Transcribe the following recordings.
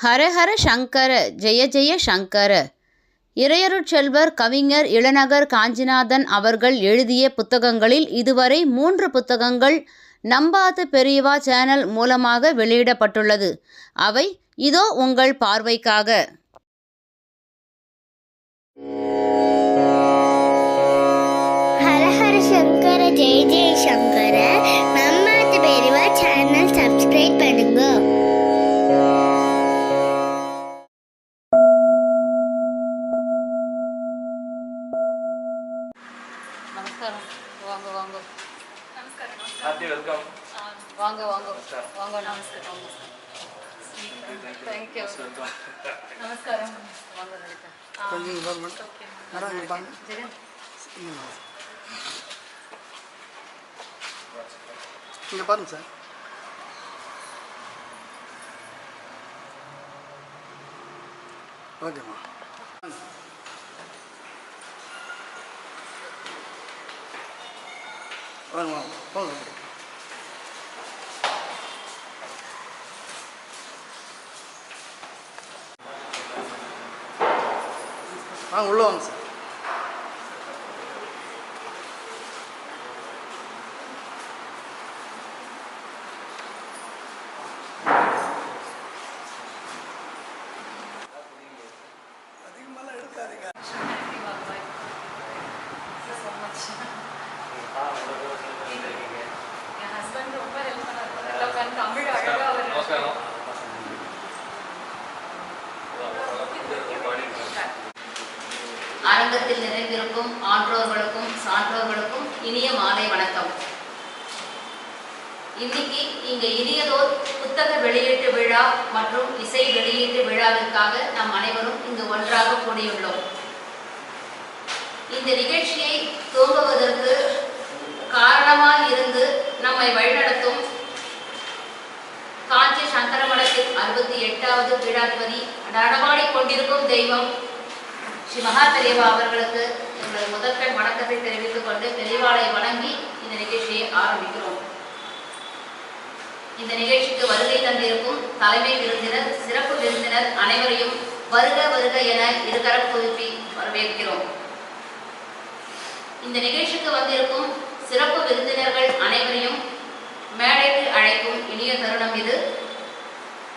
ஹரஹர சங்கர ஜெய ஜெய சங்கர. இறையருட்செல்வர் கவிஞர் இளநகர் காஞ்சிநாதன் அவர்கள் எழுதிய புத்தகங்களில் இதுவரை 3 புத்தகங்கள் நம்பாது பெரியவா சேனல் மூலமாக வெளியிடப்பட்டுள்ளது. அவை இதோ உங்கள் பார்வைக்காக. ஹரஹர சங்கர ஜெய ஜெய சங்கர. நம்பாது பெரியவா சேனல் சப்ஸ்கிரைப் பண்ணுங்க. நமஸ்காரம். வாங்க வாங்க. நமஸ்காரம். Happy welcome. வாங்க வாங்க வாங்க. நமஸ்காரம். Thank you. நமஸ்காரம். வாங்க லலிதா. கொஞ்சம் கவர்மெண்ட் வராங்க பாருங்க. இங்கே பாருங்க சார். ஓகேம்மா. வாங்க வாங்க போங்க. வாங்க உள்ள வாங்க சார். அதிகமாலாம் எடுக்காதீங்க. என் ஹஸ்பண்ட் ரொம்ப ஹெல்ப் பண்ணாரு. தமிழ் அழகா அவர் அரங்கத்தில் நிறைந்திருக்கும் ஆன்றோர்களுக்கும் சான்றோர்களுக்கும் இனிய மாலை வணக்கம். இன்னைக்கு இங்க இனியதோர் புத்தக வெளியீட்டு விழா மற்றும் இசை வெளியீட்டு விழாவிற்காக நாம் அனைவரும் இங்கு ஒன்றாக கூடியுள்ளோம். இந்த நிகழ்ச்சியை துவங்குவதற்கு காரணமாக இருந்து நம்மை வழிநடத்தும் காஞ்சி சங்கர மடத்தின் 68வது பீடாதிபதி நடமாடிக் கொண்டிருக்கும் தெய்வம் ஸ்ரீ மகா பெரியவா அவர்களுக்கு எங்களது முதற்கண் வணக்கத்தை தெரிவித்துக் கொண்டு பெரியவாளை வணங்கி இந்த நிகழ்ச்சியை ஆரம்பிக்கிறோம். இந்த நிகழ்ச்சிக்கு வருகை தந்திருக்கும் தலைமை விருந்தினர், சிறப்பு விருந்தினர் அனைவரையும் வருக வருக என இருகரம் குவிப்பி வரவேற்கிறோம். இந்த நிகழ்ச்சிக்கு வந்திருக்கும் சிறப்பு விருந்தினர்கள் அனைவரையும் மேடைக்கு அழைக்கும் இனிய தருணம் இது.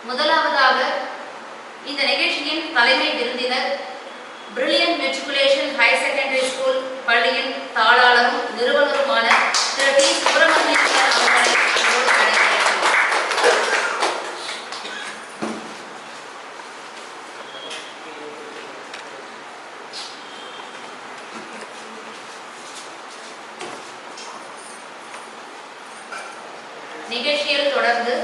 முதலாவதாக இந்த நிகழ்ச்சியின் தலைமை விருந்தினர் brilliant matriculation higher secondary school பள்ளியின் தாளாளரும் நிறுவனருமான திரு டி. சுப்பிரமணியன் அவர்களை அன்போடு அழைக்கிறேன். நிகழ்ச்சியில் தொடர்ந்து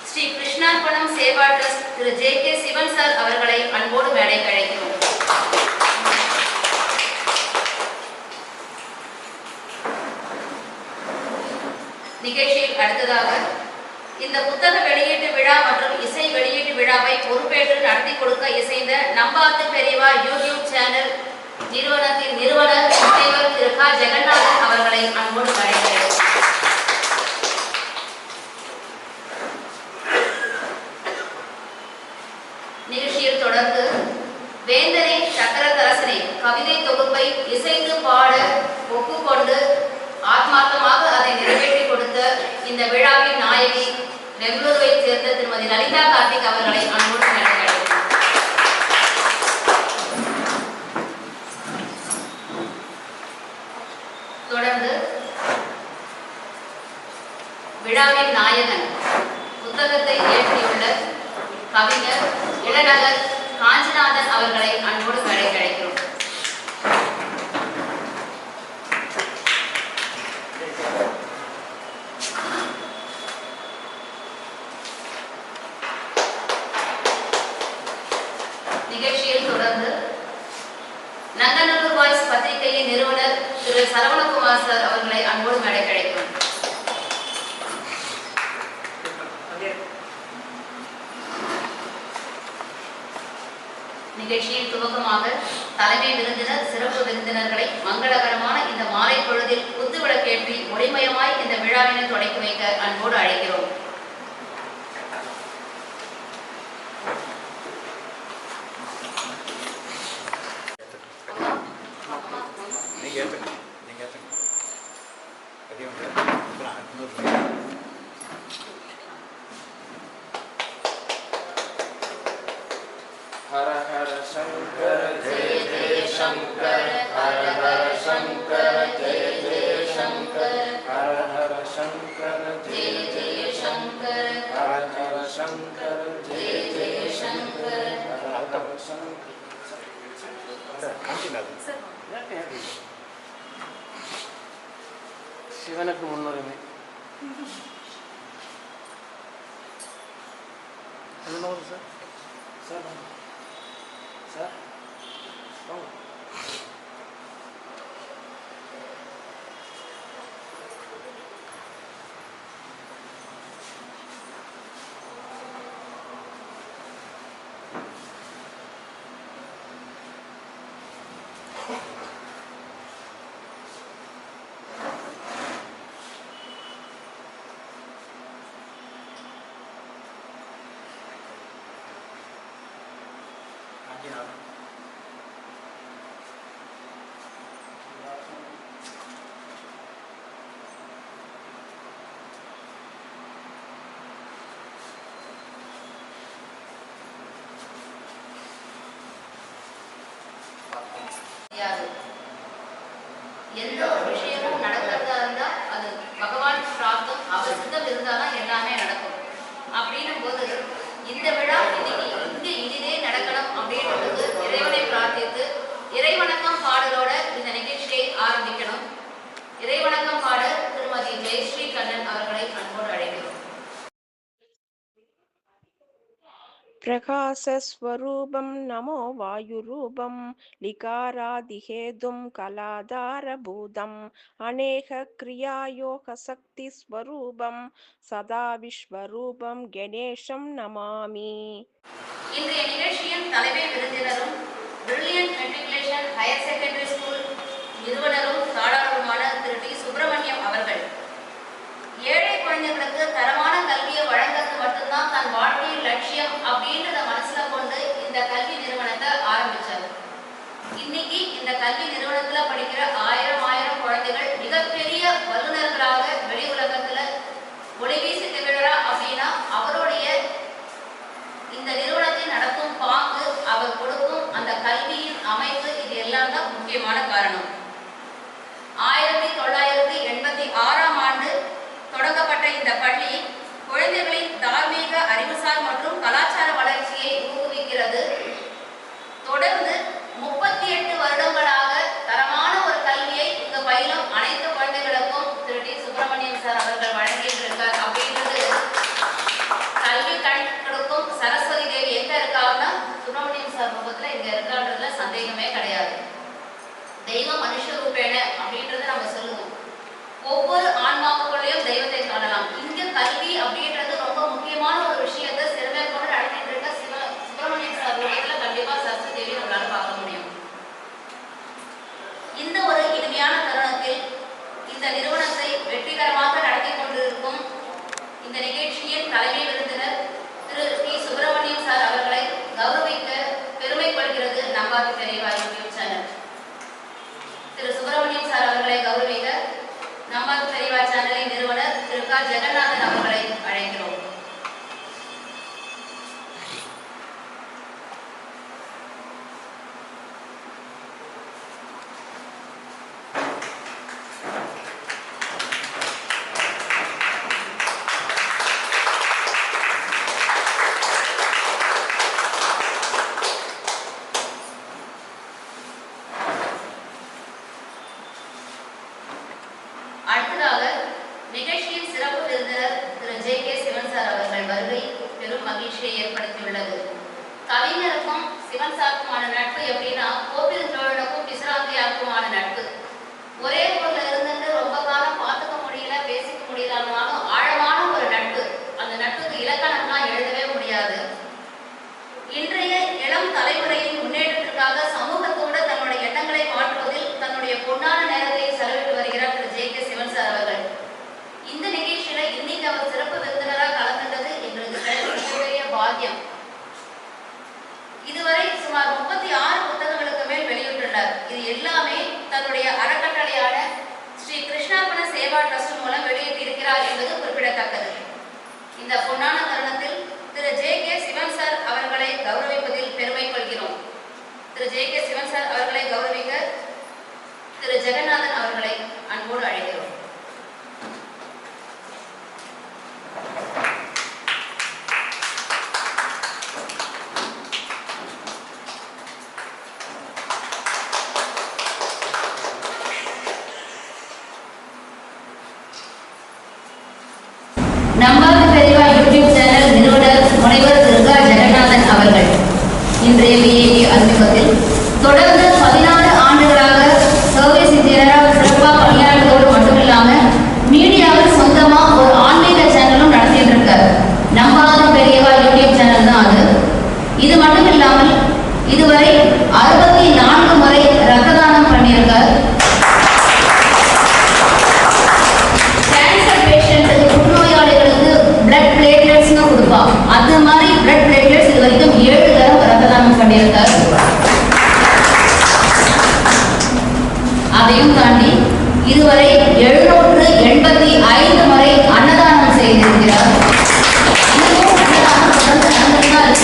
ஸ்ரீ கிருஷ்ணார்பணம் சேவா ட்ரஸ்ட் திரு ஜே. கே. சிவன் சார் அவர்களை அன்போடு மேடைக்கு அழைக்கிறோம். நிகழ்ச்சியில் அடுத்ததாக இந்த புத்தக வெளியீட்டு விழா மற்றும் இசை வெளியீட்டு விழாவை பொறுப்பேற்று நடத்தி கொடுக்க இசைந்த நம்பாது பெரியவா யூடியூப் சேனல் நிறுவனத்தின் நிறுவனர் தலைவர் திரு க. ஜெகநாதன் அவர்களை அன்போடு அழைக்கிறேன். நிகழ்ச்சியில் தொடர்ந்து வேந்தனை சக்கரதரசனை கவிதை தொகுப்பை இசைந்து பாட ஒப்புக்கொண்டு ஆத்மார்த்தமாக அதை நிறைவேற்றி கொடுத்த இந்த விழாவின் நாயகி பெங்களூருவை சேர்ந்த திருமதி லலிதா கார்த்திக் அவர்களை அன்போடு அழைக்கிறேன். தொடர்ந்து விழாவின் நாயகன் புத்தகத்தை இயற்றியுள்ள கவிஞர் இளநகர் காஞ்சிநாதன் அவர்களை அன்போடு மேடைக்கு அழைக்கிறோம். நிகழ்ச்சியில் தொடர்ந்து நங்கநல்லூர் வாய்ஸ் பத்திரிகையின் நிறுவனர் திரு சரவணகுமார் சார் அவர்களை அன்போடு மேடைக்கு அழைக்கிறோம். நிகழ்ச்சியின் துவக்கமாக தலைமை விருந்தினர், சிறப்பு விருந்தினர்களை மங்களகரமான இந்த மாலை பொழுதில் குத்துவிளக்கேற்றி ஒளிமயமாய் இந்த விழாவினை தொடக்கி வைக்க அன்போடு அழைக்கிறோம். शंकर जय जय शंकर हर हर शंकर जय जय शंकर हर हर शंकर जय जय शंकर हर हर शंकर जय जय शंकर हर हर शंकर சிவனுக்கு முன்னுரிமை. என்ன வரும் சார்? சார் சார் எந்த ஒரு விஷயமும் நடக்கிறதா இருந்தா அது பகவான் பிராப்தம் அவர் சித்தம் இருந்தாதான் எல்லாமே நடக்கும். அப்படின்னும் போது இந்த விழா இன்னைக்கு இங்க இனிதே நடக்கணும் அப்படின்றது இறைவனை பிரார்த்தித்து இறைவணக்கம் பாடலோட இந்த நிகழ்ச்சியை ஆரம்பிக்கணும். இறைவணக்கம் பாட திருமதி ஜெயஸ்ரீ கண்ணன் அவர்களை அன்போடு அழைக்கிறோம். प्रकाशस्वरूपं नमो वायुरूपं लिकारादिहेतुं कलाधारभूतम् अनेकक्रियायोगशक्तिस्वरूपं सदा विश्वरूपं गणेशं नमामि. இன்றைய நிகழ்ச்சியின் தலைமை விருந்தினரும் brilliant matriculation higher secondary school நிறுவனரும் தாளருமான திரு டி சுப்பிரமணியம் அவர்கள் ஏழை குழந்தைகளுக்கு தரமான கல்வியை வழங்குறது மட்டும்தான் தன் வாழ்க்கையின் லட்சியம் அப்படின்றத மனசுல கொண்டு இந்த கல்வி நிறுவனத்தை ஆரம்பிச்சார். இன்னைக்கு இந்த கல்வி நிறுவனத்துல படிக்கிற ஆயிரம் குழந்தைகள் மிகப்பெரிய வல்லுநர்களாக வெளி உலகத்துல ஒளி வீசி திகழறா அப்படின்னா அவருடைய இந்த நிறுவனத்தை நடத்தும் பாங்கு, அவர் கொடுக்கும் அந்த கல்வியின் அமைப்பு, இது எல்லாம் தான் முக்கியமான காரணம். 1986ஆம் ஆண்டு தொடங்கப்பட்ட இந்த பள்ளி குழந்தைகளின் தார்மீக, அறிவுசார் மற்றும் கலாச்சார வளர்ச்சியை ஊக்குவிக்கிறது. தொடர்ந்து 38 வருடங்களாக தரமான ஒரு கல்வியை இங்கு பயிலும் அனைத்து குழந்தைகளுக்கும் திரு டி சுப்பிரமணியம் சார் அவர்கள் வழங்கியிருக்கார். அப்படின்றது கல்வி கண் கொடுக்கும் சரஸ்வதி தேவி எங்க இருக்காங்கன்னா சுப்பிரமணியம் சார் முகத்துல இங்க இருக்கான்றதுல சந்தேகமே கிடையாது. தெய்வ மனுஷ ரூபேன அப்படின்றத நம்ம சொல்லுவோம். ஒவ்வொரு ஆன்மாவுக்குள்ளேயும் தெய்வத்தை காணலாம். இங்க கல்வி அப்படின்றது ரொம்ப முக்கியமான ஒரு விஷயத்தை சிறுமை கொண்டு நடத்திட்டு இருக்க சுப்பிரமணியம் சார் ரூபத்துல கண்டிப்பா சரஸ்வதி தேவி நம்மளால பார்க்க முடியும். இந்த ஒரு இனிமையான தருணத்தில் இந்த நிறுவனத்தை வெற்றிகரமாக நடத்தி கொண்டிருக்கும் இந்த நிகழ்ச்சியின் தலைமை விருந்தினர் திரு டி சுப்பிரமணியம் சார் அவர்களை கௌரவிக்க பெருமை கொள்கிறது நம்பாதி தெரியவா யூடியூப் சேனல். திரு சுப்பிரமணியம் சார் அவர்களை கௌரவிக்க நம்பாதி தெரியவா சேனலின் நிறுவனர் திரு க ஜெகநாதன் அவர்களை அழைக்கிறோம். அடுத்ததாக நிகழ்ச்சியின் சிறப்பு விருந்தினர் திரு ஜே கே சிவன் சார் அவர்கள் வருகை பெரும் மகிழ்ச்சியை ஏற்படுத்தியுள்ளது. கவிஞருக்கும் சிவன் சாருக்குமான நட்பு எப்படின்னா கோவில் தோழனுக்கும் பிசுராந்தியாருக்குமான நட்பு. ஒரே ஊர்ல இருந்துட்டு ரொம்ப காலம் பார்த்துக்க முடியல, பேசிக்க முடியலனாலும் ஆழமான ஒரு நட்பு. அந்த நட்புக்கு இலக்கணம்லாம் எழுதவே முடியாது. இன்றைய இளம் தலைமுறையின் முன்னேற்றத்திற்காக சமூகத்தோடு தன்னுடைய எண்ணங்களை மாற்றுவதில் தன்னுடைய பொன்னான நேரத்தை செலவிட்டு வருகிறார் திரு ஜே கே சிவன் சார் அவர்கள். இந்த நிகழ்ச்சியில இன்னைக்கு அவர் சிறப்பு விருந்தினராக கலந்துட்டது எங்களுக்கு மிகப்பெரிய பாக்கியம். இதுவரை சுமார் 36 புத்தகங்களுக்கு மேல் வெளியிட்டுள்ளார். இது எல்லாமே தன்னுடைய அறக்கட்டளையான ஸ்ரீ கிருஷ்ணாபன சேவா ட்ரஸ்ட் மூலம் வெளியிட்டிருக்கிறார் என்பது குறிப்பிடத்தக்கது. இந்த பொன்னான தருணத்தில் திரு ஜே கே சிவன் சார் அவர்களை கௌரவிப்பதில் பெருமை கொள்கிறோம். திரு ஜே.கே. சிவன் சார் அவர்களை கௌரவிக்க திரு ஜெகநாதன் அவர்களை அன்போடு அழைக்கிறோம். நம்பாத பெரியவா யூடியூப் சேனல் நிறுவனர் முனைவர் துர்கா ஜெகநாதன் அவர்கள் இன்றைய விஐபி அறிமுகத்தில் தொடர்ந்து 16 ஆண்டுகளாக சர்வீஸ் இன்ஜினியராக சிறப்பாக பணியாற்றுவதோடு மட்டுமில்லாமல் மீடியாவில் சொந்தமாக ஒரு ஆன்மீக சேனலும் நடத்திட்டு இருக்கார். நம்பாத பெரியவா யூடியூப் சேனல் தான் அது. இது மட்டும் இல்லாமல் இதுவரை 64 முறை ரத்த தானம் பண்ணியிருக்கார். கேன்சர் பேஷண்ட்டுக்கு புற்றுநோயாளிகளுக்கு பிளட் பிளேட்லெட்ஸ்னு கொடுப்பா, அது மாதிரி பிளட் பிளேட்லெட்ஸ் இது வரைக்கும் 7 தரம் ரத்த தானம் பண்ணியிருக்கார். அதையும் தாண்டி இதுவரை 785 முறை அன்னதானம் செய்திருக்கிறார்.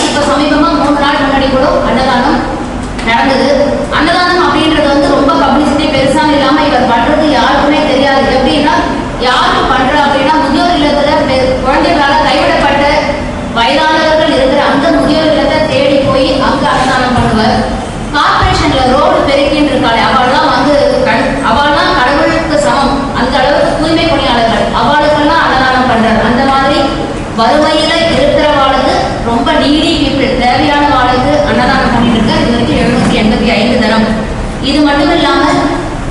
இப்ப சமீபமா 3 நாள் முன்னாடி கூட அன்னதானம் நடந்தது. அன்னதானம் அப்படின்றது வந்து ரொம்ப பப்ளிசிட்டி பெருசா இல்லாம இவர் பண்றது யாருக்குமே தெரியாது. எப்படின்னா யாரு பண்ற அப்படின்னா முதியோர் இல்லத்துல குழந்தைகளால கைவிடப்பட்ட வயதானவர்கள் இருக்கிற அந்த முதியோர் இல்லத்தை தேடி போய் அங்க அன்னதானம் பண்ணுவார். கார்பரேஷன்ல ரோடு பெருக்கின்னு இருக்காளே அவள்லாம் வந்து அவள்லாம் கடவுளுக்கு சமம், அந்த அளவுக்கு தூய்மை பணியாளர்கள் அவளுக்கெல்லாம் அன்னதானம் பண்றாரு. அந்த மாதிரி வறுமையில இருக்கிறவாளுக்கு ரொம்ப நீடி பீப்புள் தேவையான வாளுக்கு அன்னதானம் பண்ணிட்டு இருக்கார். இது வரைக்கும் 785 தரம். இது மட்டும் இல்லாம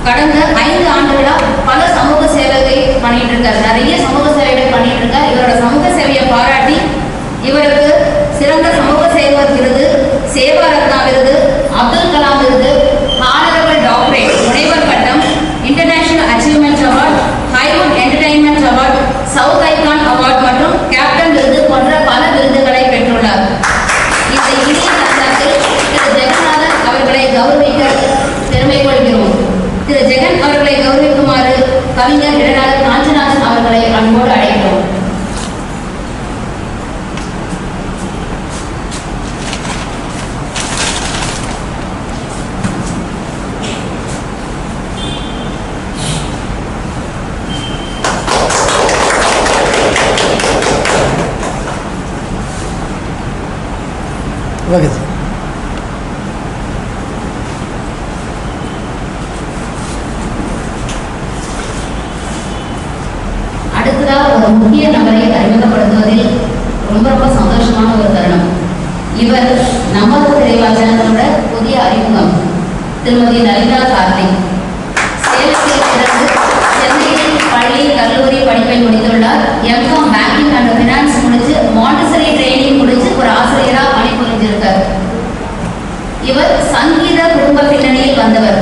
கடந்த 5 ஆண்டுகளா பல சமூக சேவைகளை பண்ணிட்டு இருக்காரு. நிறைய சமூக சேவைகள் பண்ணிட்டு இருக்கார். இவரோட சமூக சேவையை பாராட்டி இவருக்கு சிறந்த சமூக சேவகர் விருது, சேவா ரத்னா விருது, அப்துல் கலாம் விருது, ஹானரபிள் டாக்டரேட், முனைவர் பட்டம், international achievement award, Highwood entertainment award, south icon award மற்றும் கேப்டன் விருது போன்ற பல விருதுகளை பெற்றுள்ளார். இந்த இனிய தருணத்தில் திரு ஜெகநாதன் அவர்களை கௌரவிக்க பெருமை கொள்கிறோம். திரு ஜெகன் அவர்களை கௌரவிக்குமாறு கவிஞர் இடநாதன் காஞ்சிநாதன் அவர்களை அன்போடு அழைக்கிறோம். Okay sir. அடுத்ததா ஒரு முக்கிய நபரை அறிமுகப்படுத்துவதில் ரொம்ப சந்தோஷமான ஒரு தருணம். இவர் நம்பாத பெரியவா சேனலோட புதிய அறிமுகம் திருமதி லலிதா கார்த்திக். சேலத்தில் பிறந்து சென்னையில் பள்ளி கல்லூரி படிப்பை முடித்துள்ளார். எம்காம் பேங்கிங் அண்ட் ஃபினான்ஸ் முடிச்சு மாண்டசரி ட்ரைனிங் முடிச்சு ஒரு ஆசிரியராக பணிபுரிஞ்சிருக்கார். இவர் சங்கீத குடும்ப பின்னணியில் வந்தவர்.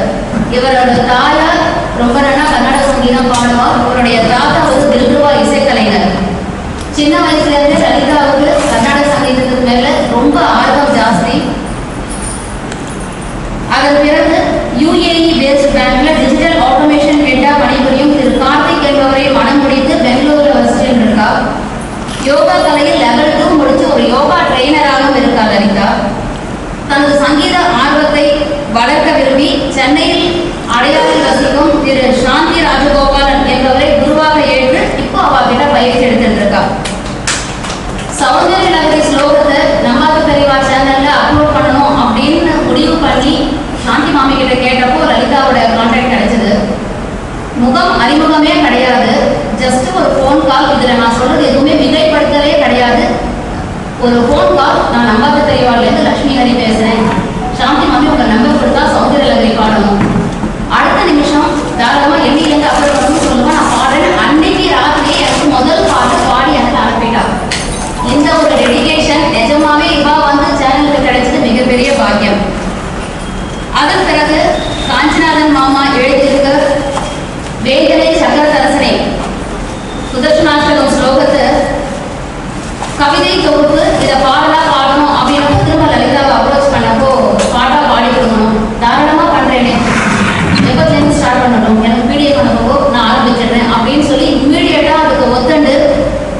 இவரோட தாயார் ரொம்ப நல்லா கன்னட சங்கீதம் பாடுவார். இவருடைய தாத்தா ஒரு தில்ருவா இசைக்கலைஞர். சின்ன வயசுல இருந்து லலிதாவுக்கு கன்னட சங்கீதத்துக்கு மேல ரொம்ப ஆர்வம் ஜாஸ்தி. அதன் பிறகு UAE பேஸ்ட் பேங்க்ல டிஜிட்டல் ஆட்டோமேஷன் ஹெட்டா பணிபுரியும் திரு கார்த்திக் என்பவரை மனம் முடித்து பெங்களூர்ல வசிச்சுட்டு இருக்கா. யோகா கலையில் லெவல் 2 முடிச்சு ஒரு யோகா ட்ரெயினராகவும் இருக்கா லலிதா. தனது சங்கீத ஆர்வத்தை வளர்க்க விரும்பி சென்னையில் அடையாறில் வசிக்கும் திரு சாந்தி ராஜகோபாலன் என்பவரை குருவாக ஏற்று இப்போ அவகிட்ட பயிற்சி எடுத்துட்டு இருக்கா. சௌந்தர்ய நகரி ஸ்லோகத்தை நம்பாத பெரியவா சேனல்ல அப்லோட் பண்ணணும் அப்படின்னு முடிவு பண்ணி சாந்தி மாமி கிட்ட கேட்டப்போ லலிதாவோட கான்டாக்ட் கிடைச்சது. முகம் அறிமுகமே கிடையாது, ஜஸ்ட் ஒரு ஃபோன் கால். இதுல நான் சொல்றது எதுவுமே மிகைப்படுத்தவே கிடையாது. ஒரு ஃபோன் கால், நான் நம்பாத பெரியவாள்லேருந்து லட்சுமி ஹரி பேசுறேன், சாந்தி மாமி உங்க நம்பர் கொடுத்தா சௌந்தர்ய நகரி பாடணும். அடுத்த நிமிஷம் தாராளமா எண்ணிலேருந்து அப்லோட் பண்ணணும்னு சொல்லுங்க, நான் பாடுறேன். அன்னைக்கு ராத்திரியே எனக்கு முதல் பாட்டு பாடி எனக்கு அனுப்பிட்டா. இந்த ஒரு டெடிகேஷன் நிஜமாவே இவா வந்து சேனலுக்கு கிடைச்சது மிகப்பெரிய பாக்கியம். அதன் பிறகு காஞ்சிநாதன் மாமா எழுதியிருக்க வேந்தனை சக்கரதரசனை சுதர்சனாஷ்டகம் ஸ்லோகத்தை கவிதை தொகுப்பு இதை பாடணும் அப்படின்னு திரும்ப லலிதாவை அப்ரோச் பண்ணப்போ பாட்டா பாடி கொடுக்கணும், தாராளமா பண்றேனே, எப்போதுலேருந்து ஸ்டார்ட் பண்ணணும், எனக்கு வீடியோ அனுப்பவோ நான் ஆரம்பிச்சிடுறேன் அப்படின்னு சொல்லி இம்மீடியட்டா அதுக்கு ஒத்துண்டு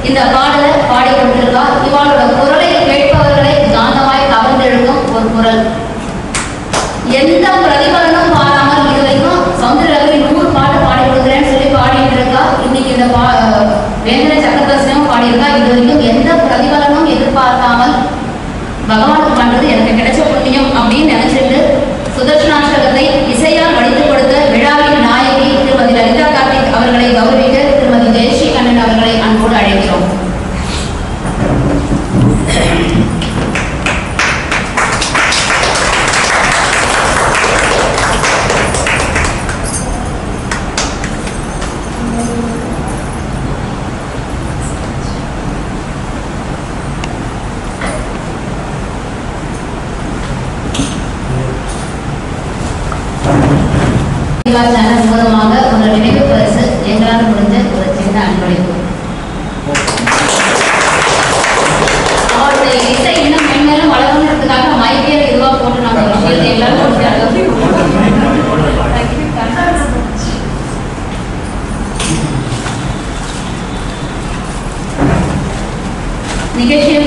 இந்த பாடலை பாடி கொண்டிருக்கா. இவளோட குரலை கேட்பவர்களை காந்தமாய் கவர்ந்தெழுக்கும் ஒரு குரல்.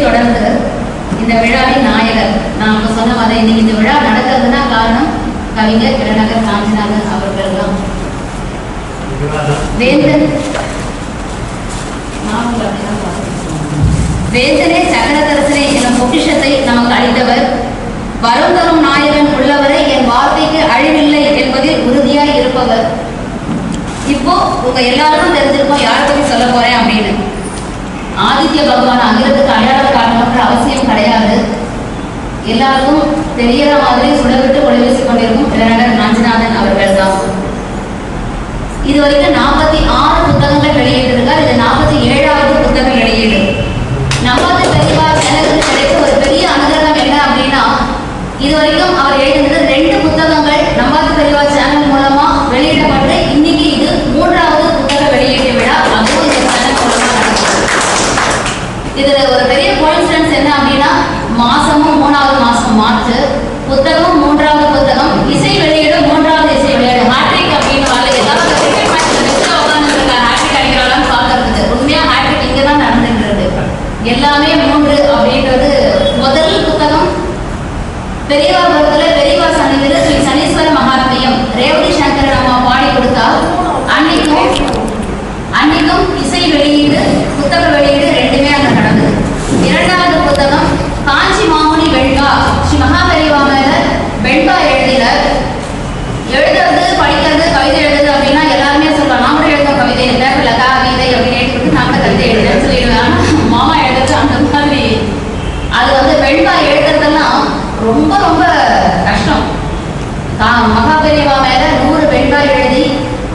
நிகழ்ச்சியை தொடர்ந்து இந்த விழாவின் நாயகர், நான் இப்போ சொன்ன மாதிரி இன்னைக்கு இந்த விழா நடக்கிறதுனா காரணம் கவிஞர் இளநகர் காஞ்சிநாதன் அவர்கள் தான். வேந்தனே சக்கரதரசனே எனும் பொக்கிஷத்தை நமக்கு அளித்தவர். வரும் தரும் நாயகன் உள்ளவரை என் வார்த்தைக்கு அழிவில்லை என்பதில் உறுதியாய் இருப்பவர். இப்போ உங்க எல்லாருக்கும் தெரிஞ்சிருக்கோம் யாரை பத்தி சொல்ல போறேன் அப்படின்னு. ஆதித்ய பகவான் அகிலத்துக்கு அடையாளம் காட்டணுன்ற அவசியம் கிடையாது. எல்லாருக்கும் தெரியற மாதிரி சுடவிட்டு ஒளிவீசிக் கொண்டிருக்கும் இளநகர் காஞ்சிநாதன் அவர்கள் தான். இதுவரைக்கும் 46 புத்தகங்கள் வெளியிட்டிருக்கார். இது 47வது புத்தக வெளியீடு. நம்பாத பெரியவா சேனலுக்கு கிடைத்த ஒரு பெரிய அனுகிரகம் என்ன அப்படின்னா, இதுவரைக்கும் அவர் எழுதினது 2 புத்தகங்கள் நம்பாத பெரியவா சேனல் மூலமா வெளியிடப்பட்டு இன்னைக்கு இது 3வது புத்தக வெளியீட்டு விழா. அதுவும் இந்த சேனல் மூலமா நடக்குது. இதுல ஒரு பெரிய கோயின்சிடன்ஸ் என்ன அப்படின்னா, மாசமும் 3வது மாசம் மாற்று, புத்தகம் 3வது புத்தகம், இசை வெளியீடு 3வது இசை வெளியீடு. ஹேட்ரிக் அப்படின்னு வரல. ஏதாவது கிரிக்கெட் மேட்ச்ல பெஸ்டா உட்காந்துருக்க ஹேட்ரிக் அடிக்கிறாங்கன்னு பார்க்கறதுக்கு. உண்மையா ஹேட்ரிக் இங்கே தான் நடந்துட்டு இருக்கு. எல்லாமே 3 அப்படின்றது. முதல் புத்தகம் பெரியவாபுரத்துல பெரியவா சன்னிதியில ஸ்ரீ சனீஸ்வர மகாத்மியம் ரேவதி சங்கரன் அம்மா பாடி கொடுத்தா. அன்னைக்கும் இசை வெளியீடு புத்தக வெளியீடு 2மே அங்க நடந்தது. 2வது புத்தகம் காஞ்சி மாமுனி வெண்பா, ஸ்ரீ மகாபெரிவா மேல வெண்பா எழுதுறது படிக்கிறது கவிதை எழுதுறது அப்படின்னா எல்லாருமே சொல்லலாம். நாமளும் எழுத கவிதை பேப்பர்ல கவிதை அப்படின்னு எழுதிட்டு நாமளும் கவிதை எழுதுன்னு சொல்லிடுவேன். மாமா எழுதுறது அந்த மாதிரி. அது வெண்பா எழுதுறதெல்லாம் ரொம்ப ரொம்ப கஷ்டம். மகாபெரிவா மேல 100 வெண்பா எழுதி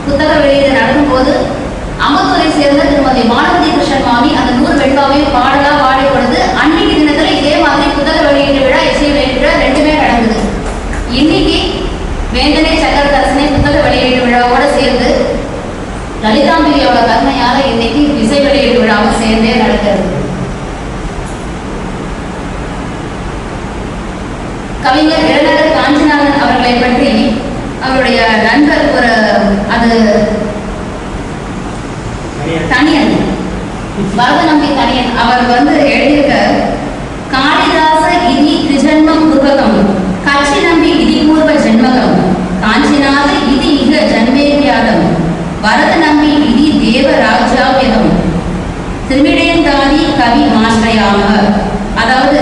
புத்தக வெளியீடு நடக்கும் போது அமத்தூரை சேர்ந்த திருமதி மாணவதி கிருஷ்ணன் மாமி அந்த 100 வெண்பாவையும் பாடலா பாடி கொடுத்து அன்னைக்கு தினத்துல இதே மாதிரி புத்தக வெளியீட்டு விழா இசை வெளியீட்டு 2மே நடந்தது. இன்னைக்கு வேந்தனே சக்கரதரசனே புத்தக வெளியீட்டு விழாவோட சேர்ந்து லலிதாம்பிகையோட கருணையால இன்னைக்கு இசை வெளியீட்டு விழாவும் சேர்ந்தே நடக்கிறது. கவிஞர் இளநகர் காஞ்சிநாதன் அவர்களை பற்றி அவருடைய நண்பர் அது தனியன் வரதநம்பி தனியன் அவர் எழுதியிருக்க காளிதாச இதி திஜன்மம் பூர்வகம் கட்சி நம்பி இதி பூர்வ ஜென்மகம் காஞ்சிநாத இதி இக ஜன்மேவியாதம் வரத நம்பி இதி தேவ ராஜ்யாவியதம் திருமிடேந்தாதி கவி மான்றையாம. அதாவது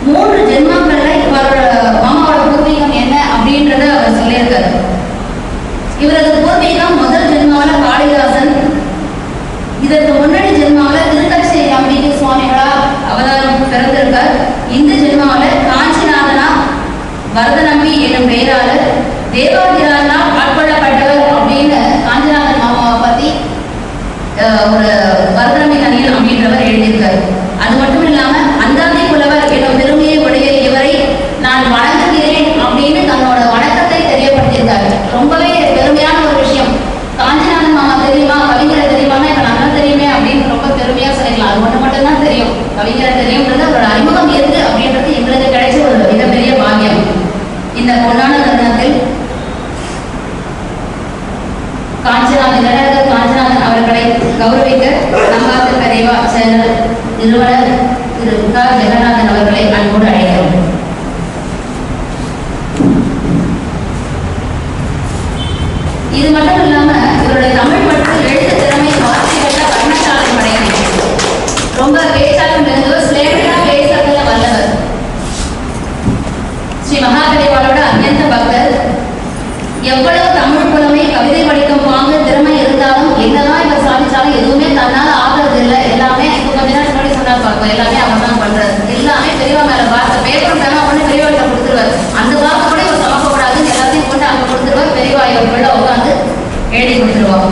3 ஜென்மங்கள்ல இவரோட மாமாவோட பூர்வீகம் என்ன அப்படின்றத அவர் சொல்லியிருக்காரு. இவரது பூர்வீகம் முதல் ஜென்மாவில காளிதாசன், இதற்கு முன்னாடி ஜென்மாவில திருக்கட்சி அம்பிகை சுவாமிகளா அவதாரம் பிறந்திருக்கார். இந்த ஜென்மாவில காஞ்சிநாதனா வரதநம்பி என்னும் பெயரால தேவாதிராஜனா ஆட்கொள்ளப்பட்டவர் அப்படின்னு காஞ்சிநாதன் மாமாவை பத்தி ஒரு வரதநம்பி தனியன் அப்படின்றவர் எழுதியிருக்காரு. அது மட்டும் இல்லாம அந்தாதி புலவர் என்னும் பெருமையை உடைய இவரை நான் வணங்குகிறேன் அப்படின்னு தன்னோட வணக்கத்தை தெரியப்படுத்தியிருக்காரு. ரொம்பவே பெருமையான ஒரு விஷயம். காஞ்சிநாதன் மாமா தெரியுமா, கவிஞரை தெரியுமானா இப்ப நல்லா தெரியுமே அப்படின்னு ரொம்ப பெருமையா சொல்லிக்கலாம். அது மட்டும்தான் தெரியும். கவிஞரை தெரியும்ன்றது அவரோட அறிமுகம் இருக்கு அப்படின்றது எங்களுக்கு கிடைச்ச ஒரு மிகப்பெரிய பாக்கியம். இந்த பொன்னான தருணத்தில் இளநகர் காஞ்சிநாதன் அவர்களை கௌரவிக்க நம்பாத பெரியவா சேனல் நிறுவனர் திரு ஜெகநாதன் அவர்களை அன்போடு அழைக்கிறோம். இது மட்டும் இல்லாம இவருடைய தமிழ் மற்றும் எழுத்து திறமை வார்த்தைகள்ல வர்ணசாலை படையணும். ரொம்ப பேச்சாளர் இருந்தவர், ஸ்லேட்டா பேசுறதுல வல்லவர். ஸ்ரீ மகாபெரிவாளோட அத்யந்த பக்தர். எவ்வளவு தமிழ் புலமை கவிதை படிக்கும் பாங்கு திறமை இருந்தாலும் என்னதான் இவர் சாதிச்சாலும் எதுவுமே தன்னால ஆகிறது இல்லை. எல்லாமே இப்போ கொஞ்ச நேரம் முன்னாடி சொன்னா பார்ப்போம், எல்லாமே அவர் தான் பண்றாரு. எல்லாமே பெரியவா மேல பார்த்த பேப்பர் பேனா ஒண்ணு பெரியவாட்ட கொடுத்துருவார். அந்த வார்த்தை கூட இவர் சமக்கக்கூடாதுன்னு எல்லாத்தையும் கொண்டு அங்க கொடுத்துருவார். பெரியவா இவருக்குள்ள உட்காந்து எழுதி கொடுத்துருவாங்க.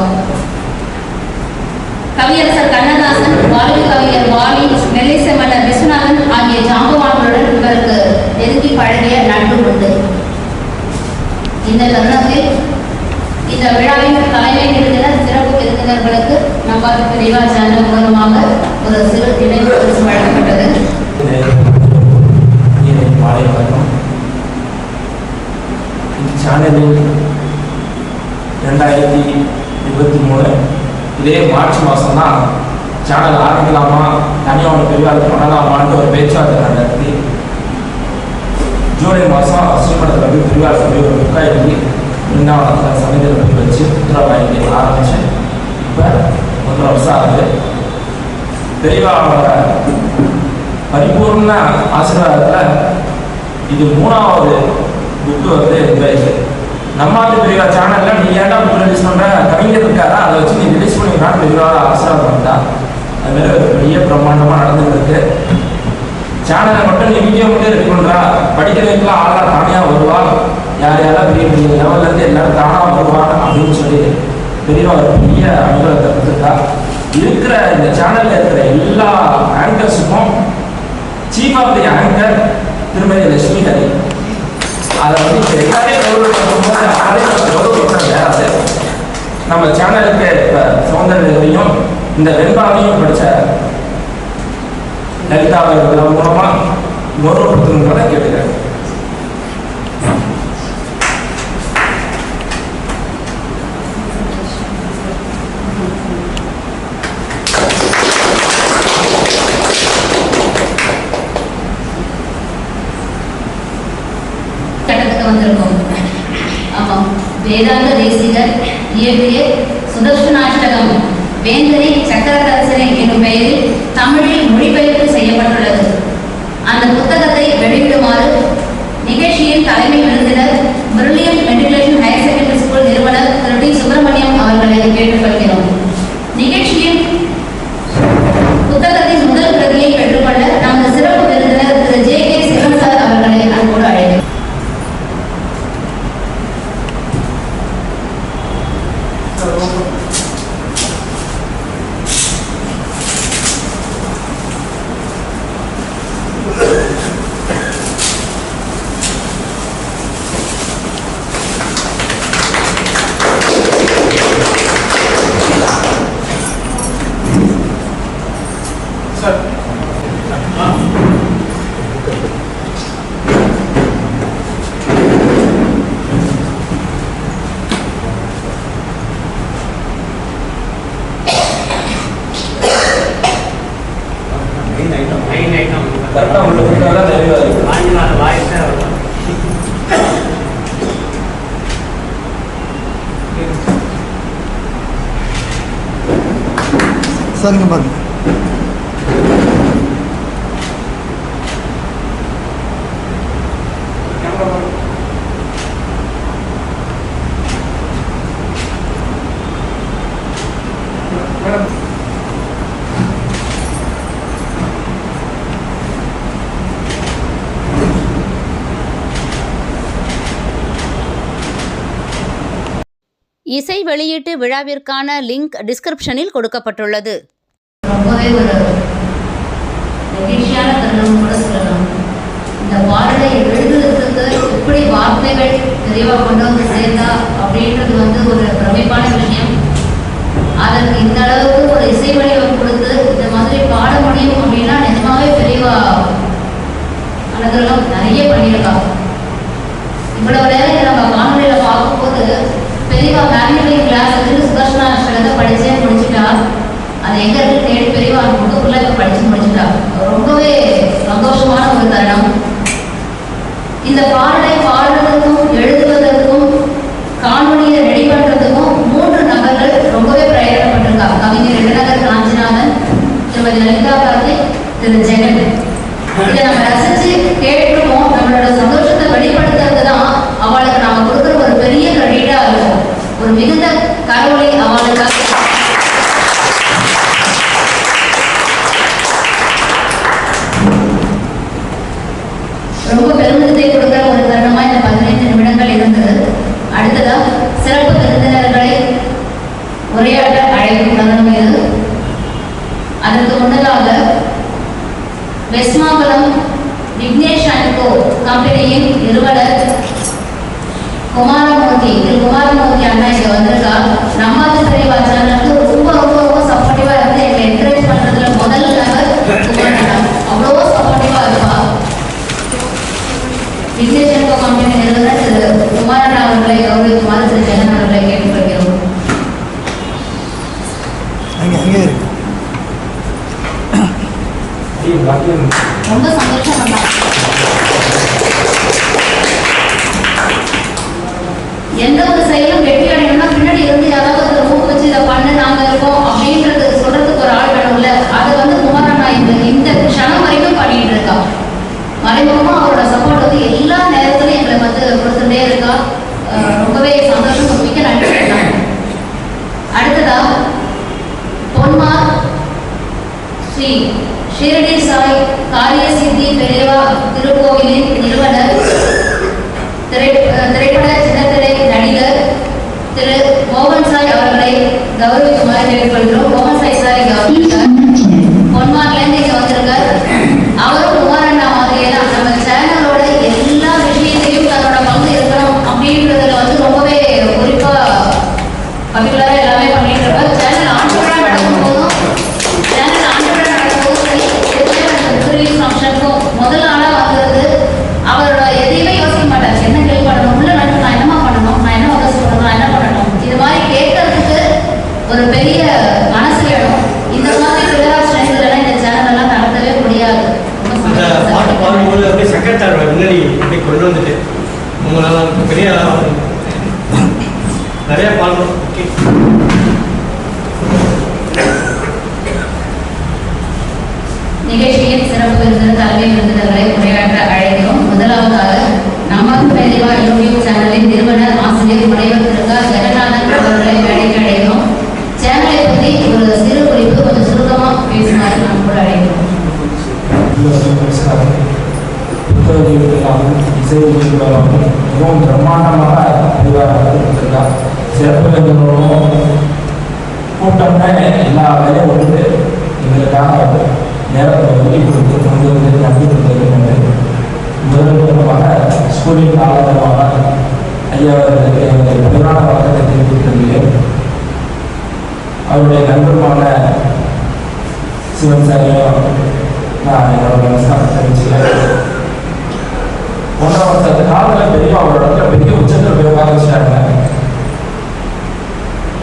கவியரசர் கண்ணதாசன், வாலி கவிஞர் வாலி, மெல்லிசை மன்னர் விஸ்வநாதன் ஆகிய ஜாம்பவான்களுடன் இவருக்கு நெருங்கி பழகிய நட்பு உண்டு. இந்த தருணத்தில் இந்த விழாவின் தலைமை விருந்தினர் சிறப்பு விருந்தினர்களுக்கு நம்பாத பெரியவா சேனல் மூலமாக ஒரு சிறு நினைவு பரிசு வழங்கப்பட்டது. சேனலில் 2023 இதே மார்ச் மாதம் தான் சேனல் ஆரம்பிக்கலாமா, தனியாக பிருந்தாவன பெரியவாளுக்கு பண்ணலாம் ஆண்டு ஒரு பேச்சுவார்த்தை நடத்தி ஜூலை மாதம் ஸ்ரீமடத்தில் போய் பெரியவாள் சொல்லி ஒரு புக்கா எழுதி பிருந்தாவனத்தில் சமையல் போய் வச்சு உத்தரவாங்கி ஆரம்பிச்சு இப்போ 1 வருஷம் ஆகுது. பெரியவாளோட பரிபூர்ண ஆசீர்வாதத்தில் இது 3வது புக்கு வந்து இதாயிடுச்சு. நம்மாவது பெரியவா சேனலில் நீ ஏன்டா புக் ரிலீஸ் பண்ணுற கவிஞர் இருக்காரா அதை வச்சு நீ ரிலீஸ் பண்ணிக்கிறான்னு பெரியவாளோட ஆசீர்வாதம் பண்ணிட்டா. அதுமாரி ஒரு பெரிய பிரம்மாண்டமாக நடந்துருக்கு. சேனலை மட்டும் நீ வீடியோ மட்டும் ரெடி பண்ணுறா, படிக்கிறதுக்குலாம் ஆளாக தானியாக வருவா, யார் யாரெல்லாம் பெரிய பெரிய லெவல்லேருந்து எல்லாரும் தானாக வருவாங்க அப்படின்னு சொல்லி பெரியவா ஒரு பெரிய அனுபவத்தை கொடுத்துருக்கா. இருக்கிற இந்த சேனலில் இருக்கிற எல்லா ஆங்கர்ஸுக்கும் சீஃப் ஆஃப் தி ஆங்கர் திருமதி லட்சுமி ஹரி. அதை வந்து இப்போ எல்லாரையும் கௌரவிப்பது வேறாது. நம்ம சேனலுக்கு இப்போ சௌந்தர்யத்தையும் இந்த வெண்பாவையும் படித்த லலிதா அவர்கள் மூலமாக கௌரவப்படுத்தணுன்றதை கேட்டுக்கிறேன். வந்திருக்கோம். ஆமாம், வேதாந்த தேசிகர் இயற்றிய சுதர்சனாஷ்டகம் வேந்தனை சக்கரதரசனை என்னும் பெயரில் தமிழில் மொழிபெயர்ப்பு செய்யப்பட்டுள்ளது. அந்த புத்தகத்தை வெளியிடுமாறு நிகழ்ச்சியின் தலைமை விருந்தினர் brilliant matriculation higher secondary school நிறுவனர் திரு டி. சுப்பிரமணியம் அவர்களை கேட்டுக்கொள்கிறோம். நிகழ்ச்சியின் புத்தகத்தின் முதல் பிரதியை பெற்றுக்கொள்ள நமது சிறப்பு விருந்தினர் திரு ஜே. கே. சிவன் சார் அவர்களை அன்போடு அழைக்கிறோம். கரெக்டாக உங்களுக்கு தெளிவாக இருக்கு. சரிங்க பாருங்க. இசை வெளியீட்டு விழாவிற்கான லிங்க் டிஸ்கிரிப்ஷனில் கொடுக்கப்பட்டுள்ளது. ரொம்பவே ஒரு மகிழ்ச்சியான தருணம் கூட சொல்லலாம். இந்த பாடலை எழுதுறதுக்கு எப்படி வார்த்தைகள் தெளிவாக கொண்டு வந்து சேர்ந்தா அப்படின்றது வந்து ஒரு பிரமிப்பான விஷயம். அதற்கு இந்த அளவுக்கு ஒரு இசை வடிவம் கொடுத்து இந்த மாதிரி பாட முடியும் அப்படின்னா நிஜமாவே பெரியவா அனுகிரகம் நிறைய பண்ணியிருக்காங்க. இவ்வளவு நேரம் நம்ம காணொலியில் பார்க்கும்போது பெரியவா மேக்னட்டிக் கிளாஸ் வந்து சுதர்சனாஷ்டகத்தை படிச்சே முடிச்சுட்டா. அது எங்க இருக்கு தேடி பெரியவா அந்த புக்குக்குள்ள இப்போ படிச்சு முடிச்சுட்டா. ரொம்பவே சந்தோஷமான ஒரு தருணம். இந்த பாடலை பாடுறதுக்கும் எழுதுவதற்கும் காணொலியை ரெடி பண்றதுக்கும் 3 நபர்கள் ரொம்பவே பிரயத்தனப்பட்டிருக்காங்க. கவிஞர் இளநகர் காஞ்சிநாதன், திருமதி லலிதா கார்த்திக், திரு ஜெகன். இதை நம்ம ரசிச்சு கேட்டுருவோம். நம்மளோட சந்தோஷத்தை வெளிப்படுத்துறது தான் அவளுக்கு நாம கொடுக்குற ஒரு பெரிய கிரெடிட்டா இருக்கும். ஒரு மிகுந்த கரவொலி அவளுக்காக. ரொம்ப பெருமிதத்தை கொடுக்குற ஒரு தருணமா இந்த 15 நிமிடங்கள் இருந்தது. அடுத்ததா சிறப்பு விருந்தினர்களை உரையாற்ற அழைக்கும் தருணம் இது. அதற்கு முன்னதாக வெஸ்மாபுரம் விக்னேஷ் அண்ட் கோ கம்பெனியின் நிறுவனர் குமாரமூர்த்தி, திரு குமாரமூர்த்தி அண்ணா இங்க வந்திருக்கா. நம்மாது பெரியவா சேனலுக்கு ரொம்ப ரொம்ப ரொம்ப சப்போர்ட்டிவா இருந்து எங்களை என்கரேஜ் பண்றதுல முதல் நபர் குமாரண்ணா. அவ்வளோ சப்போர்ட்டிவா இருப்பா. விக்னேஷ் அண்ட் கோ கம்பெனி நிறுவனர் திரு குமாரண்ணா அவர்களை கௌரவிக்குமாறு திரு ஜெகன் அவர்களை கேட்டுக்கொள்கிறோம். அங்கே இருக்கு. பாக்கியம். ரொம்ப சந்தோஷம் பண்ணலாம். எந்த ஒரு செயலும் வெற்றி அடையணும்னா பின்னாடி இருந்து யாராவது ஒரு ஊக்கு வச்சு இதை பண்ணு நாங்க இருக்கோம் அப்படின்றது சொல்றதுக்கு ஒரு ஆள் வேணும்ல. அது வந்து குமாரண்ணா இந்த க்ஷணம் வரைக்கும் பண்ணிட்டு இருக்கா. மறைமுகமா அவரோட சப்போர்ட் வந்து எல்லா நேரத்திலும் எங்களுக்கு வந்து கொடுத்துட்டே இருக்கா. ரொம்பவே சந்தோஷம், மிக்க நன்றி. அடுத்ததா பொன்மார் ஸ்ரீ ஷீரடி சாய் காரிய சித்தி பெரியவா திருக்கோவிலின் நிறுவனர், திரைப்பட சின்னத்திரை நடிகர் திரு மோகன் சாய் அவர்களை கௌரவிக்குமாறு கேட்டுக்கொள்கிறோம். மோகன் சாய் சார் பொன்மார்லேருந்து இங்க வந்திருக்கார். அவரும் குமாரண்ணா மாதிரியே தான் நம்ம சேனலோட எல்லா விஷயத்தையும் தன்னோட பங்கு இருக்கணும் அப்படின்றதுல வந்து ரொம்பவே குறிப்பா பர்டிகுலரா எல்லாமே பண்ணிட்டு இருக்கார். சேனல் ஆண்டோட நடக்கும் போதும் ரிலீஸ் ஃபங்க்ஷனுக்கும் முதல் நாளா வந்தது. அவரோட எதையுமே யோசிக்க மாட்டார். என்ன கேள்வி பண்ணணும், உள்ள நடந்து நான் என்னமா பண்ணணும், நான் என்ன வசதி பண்ணணும், நான் என்ன பண்ணணும், இது மாதிரி கேட்கறதுக்கு ஒரு பெரிய மனசு வேணும். இந்த மாதிரி பிள்ளை ஸ்ட்ரென்த் இல்லைன்னா இந்த சேனல் எல்லாம் நடத்தவே முடியாது. பாட்டு பாடும்போது அப்படியே செக்ரட்டரி முன்னாடி அப்படியே கொண்டு வந்துட்டு உங்களால் பெரிய நிறைய பாடணும். ஓகே, நிகழ்ச்சியின் சிறப்பு விருந்தினர் தலைமை விருந்தினர்களை உரையாற்ற அழைக்கிறோம். முதலாவதாக நமக்கு பெரியவா யூடியூப் சேனலின் நிறுவனர் ஆசிரியர் முனைவர் திரு ஜெகநாதன் அவர்களை மேடைக்கு அழைக்கிறோம். சேனலை பற்றி ஒரு சிறு குறிப்பு கொஞ்சம் சுருக்கமா பேசுமாறு நாம் கூட அழைக்கிறோம். இசை மிகவும் பிரம்மாண்டமாக கொடுத்திருக்கார். சிறப்பு விருந்தினரும் கூட்டம்னா எல்லா வேலையும் வந்து எங்களுக்காக நேரத்தை ஒதுக்கி கொடுத்து கொண்டு வந்து நம்பி கொடுத்திருக்கின்றது. முதல்வராக ஸ்கூலின் காலகட்டமாக ஐயா அவர்களுக்கு என்னுடைய புராண வழக்கத்தை தெரிவித்திருக்கிறேன். அவருடைய நண்பருமான சிவன் சாரியும் நான் என்னோட நமஸ்காரம் தெரிவிச்சுக்கிறேன். 1 வருஷத்து காலத்தில் பெரிய அவரோட பெரிய உச்சத்தில் போய் உட்கார வச்சுட்டாங்க.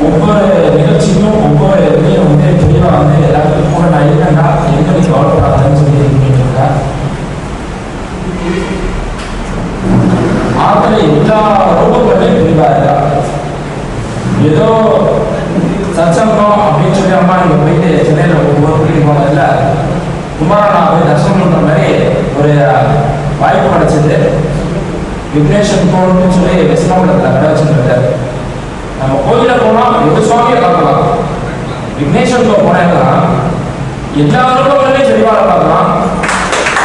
ஒவ்வொரு நிகழ்ச்சியும் ஒவ்வொரு இதுலையும் வந்து பெரியவா வந்து எல்லாத்துக்கும் கூட நான் இருக்கேன்னா எங்களுக்கு கவலைப்படாதுன்னு சொல்லி இருக்கேன். ஆத்துல எல்லா ரூபங்களையும் பெரியவா இருக்கா. ஏதோ சச்சங்கம் அப்படின்னு சொல்லி அம்மா நீங்க போயிட்டு சென்னையில் ஒவ்வொரு கூட்டிட்டு போனதில்ல, குமாரண்ணா போய் தரிசனம் பண்ற மாதிரி ஒரு வாய்ப்பு கிடைச்சது. விக்னேஸ்வரன் கோவில்னு சொல்லி விஸ்வநாபுரத்தில் கடை வச்சுருக்காரு. நம்ம கோயில போனா ஒரு சுவாமியை பார்க்கலாம், விக்னேஸ்வரன் போனா எல்லா ரூபங்களையும் தெளிவாக பார்க்கலாம்,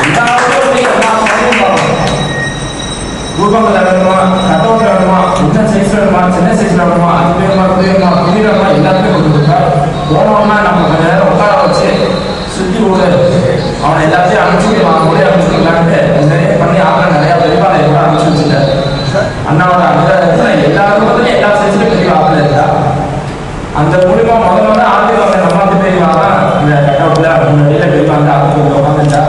எல்லா ரூபங்களையும் எல்லா சுவாமியும் பார்க்கலாம். ரூபங்கள் வேணுமா, கட்டவுட் வேணுமா, சின்ன சைஸ்ல வேணுமா, சின்ன சைஸ்ல வேணுமா, அது வேணுமா, இது வேணுமா, புதிய வேணுமா, எல்லாத்துக்கும் கொடுத்துருக்காரு. போனோம்னா நம்ம கொஞ்ச நேரம் உட்கார வச்சு சுற்றி விடு, அவனை எல்லாத்தையும் அனுப்பிச்சு முடிய அனுப்பிச்சுக்கலான்ட்டு நிறைய பண்ணி ஆகல நிறைய பெரியவாளை கூட அனுப்பிச்சு வச்சுட்டாரு. அண்ணாவோட அனுகிரகத்துல எல்லா ரூபத்திலையும் எல்லா சைஸ்லயும் பெரிய ஆகல இருக்கா. அந்த மூலியமா முதல்ல ஆதிவாங்க நம்ம பெரியவாங்க இந்த கட்டவுட்ல முன்னாடியில பெரியவாங்க அவங்க உட்காந்துட்டா.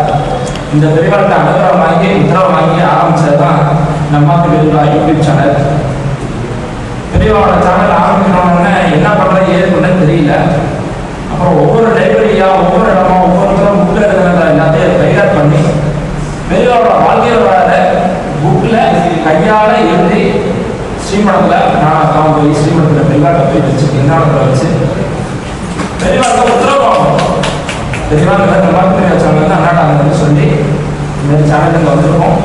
இந்த பெரியவாளுக்கு அனுகிரகம் வாங்கி உத்தரவு வாங்கி ஆரம்பிச்சதுதான் நம்ம பெரியவா யூடியூப் சேனல். பெரியவாவோட சேனல் ஆரம்பிக்கணும்னு என்ன பண்றது ஏது பண்ணு தெரியல. அப்புறம் ஒவ்வொரு லைப்ரரியா ஒவ்வொரு இடமா ஒவ்வொருத்தரும் புக்கில் எழுதுனதை எல்லாத்தையும் கையாட் பண்ணி பெரியவாரோட வாழ்க்கையில் வராத புக்கில் கையால் எழுதி ஸ்ரீமடத்தில் நான் போய் ஸ்ரீமடத்தில் பெரியவாட்ட போய் வச்சு என்னாடத்தில் வச்சு பெரியவாட்ட உத்தரவு வாங்கணும். பெரியவாங்க நம்ம சேனல் அண்ணாட்ட வந்து சொல்லி இந்த சேனலுக்கு வந்திருக்கோம்.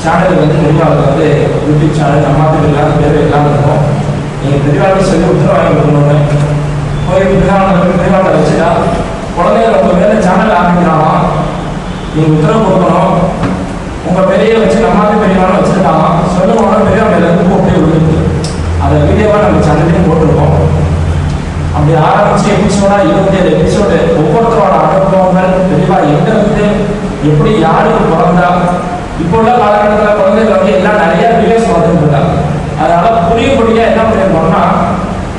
சேனலுக்கு வந்து பெரியவாளுக்கு வந்து யூடியூப் சேனல் நம்ம எல்லாம் பேர் எல்லாம் இருக்கும். நீங்கள் பெரியவாளுக்கு சொல்லி உத்தரவு வாங்கி கொடுக்கணும்னு போய் பெரியவாட்டை வச்சுட்டா குழந்தைங்க உங்கள் மேலே சேனல் ஆரம்பிக்கிறாமா, நீங்கள் உத்தரவு கொடுக்கணும். உங்கள் பெரிய வச்சு நம்ம பெரியவாளும் வச்சுருக்காங்க சொல்லுவாங்க. பெரியவாங்க கூப்பிட்டு விழுந்து அதை வீடியோவாக நம்ம சேனல்லையும் போட்டிருக்கோம். அப்படி ஆரம்பிச்சு எபிசோடா 27 எபிசோடு ஒவ்வொருத்தரோட அனுபவங்கள் பெரியவா எங்க இருந்து எப்படி யாருக்கு பிறந்தா இப்போ உள்ள காலகட்டத்தில் குழந்தைகள் வந்து எல்லாம் நிறைய வீடியோஸ் பார்த்துட்டு இருக்காங்க. அதனால புரியும்படியா என்ன பண்ணிருக்கோம்னா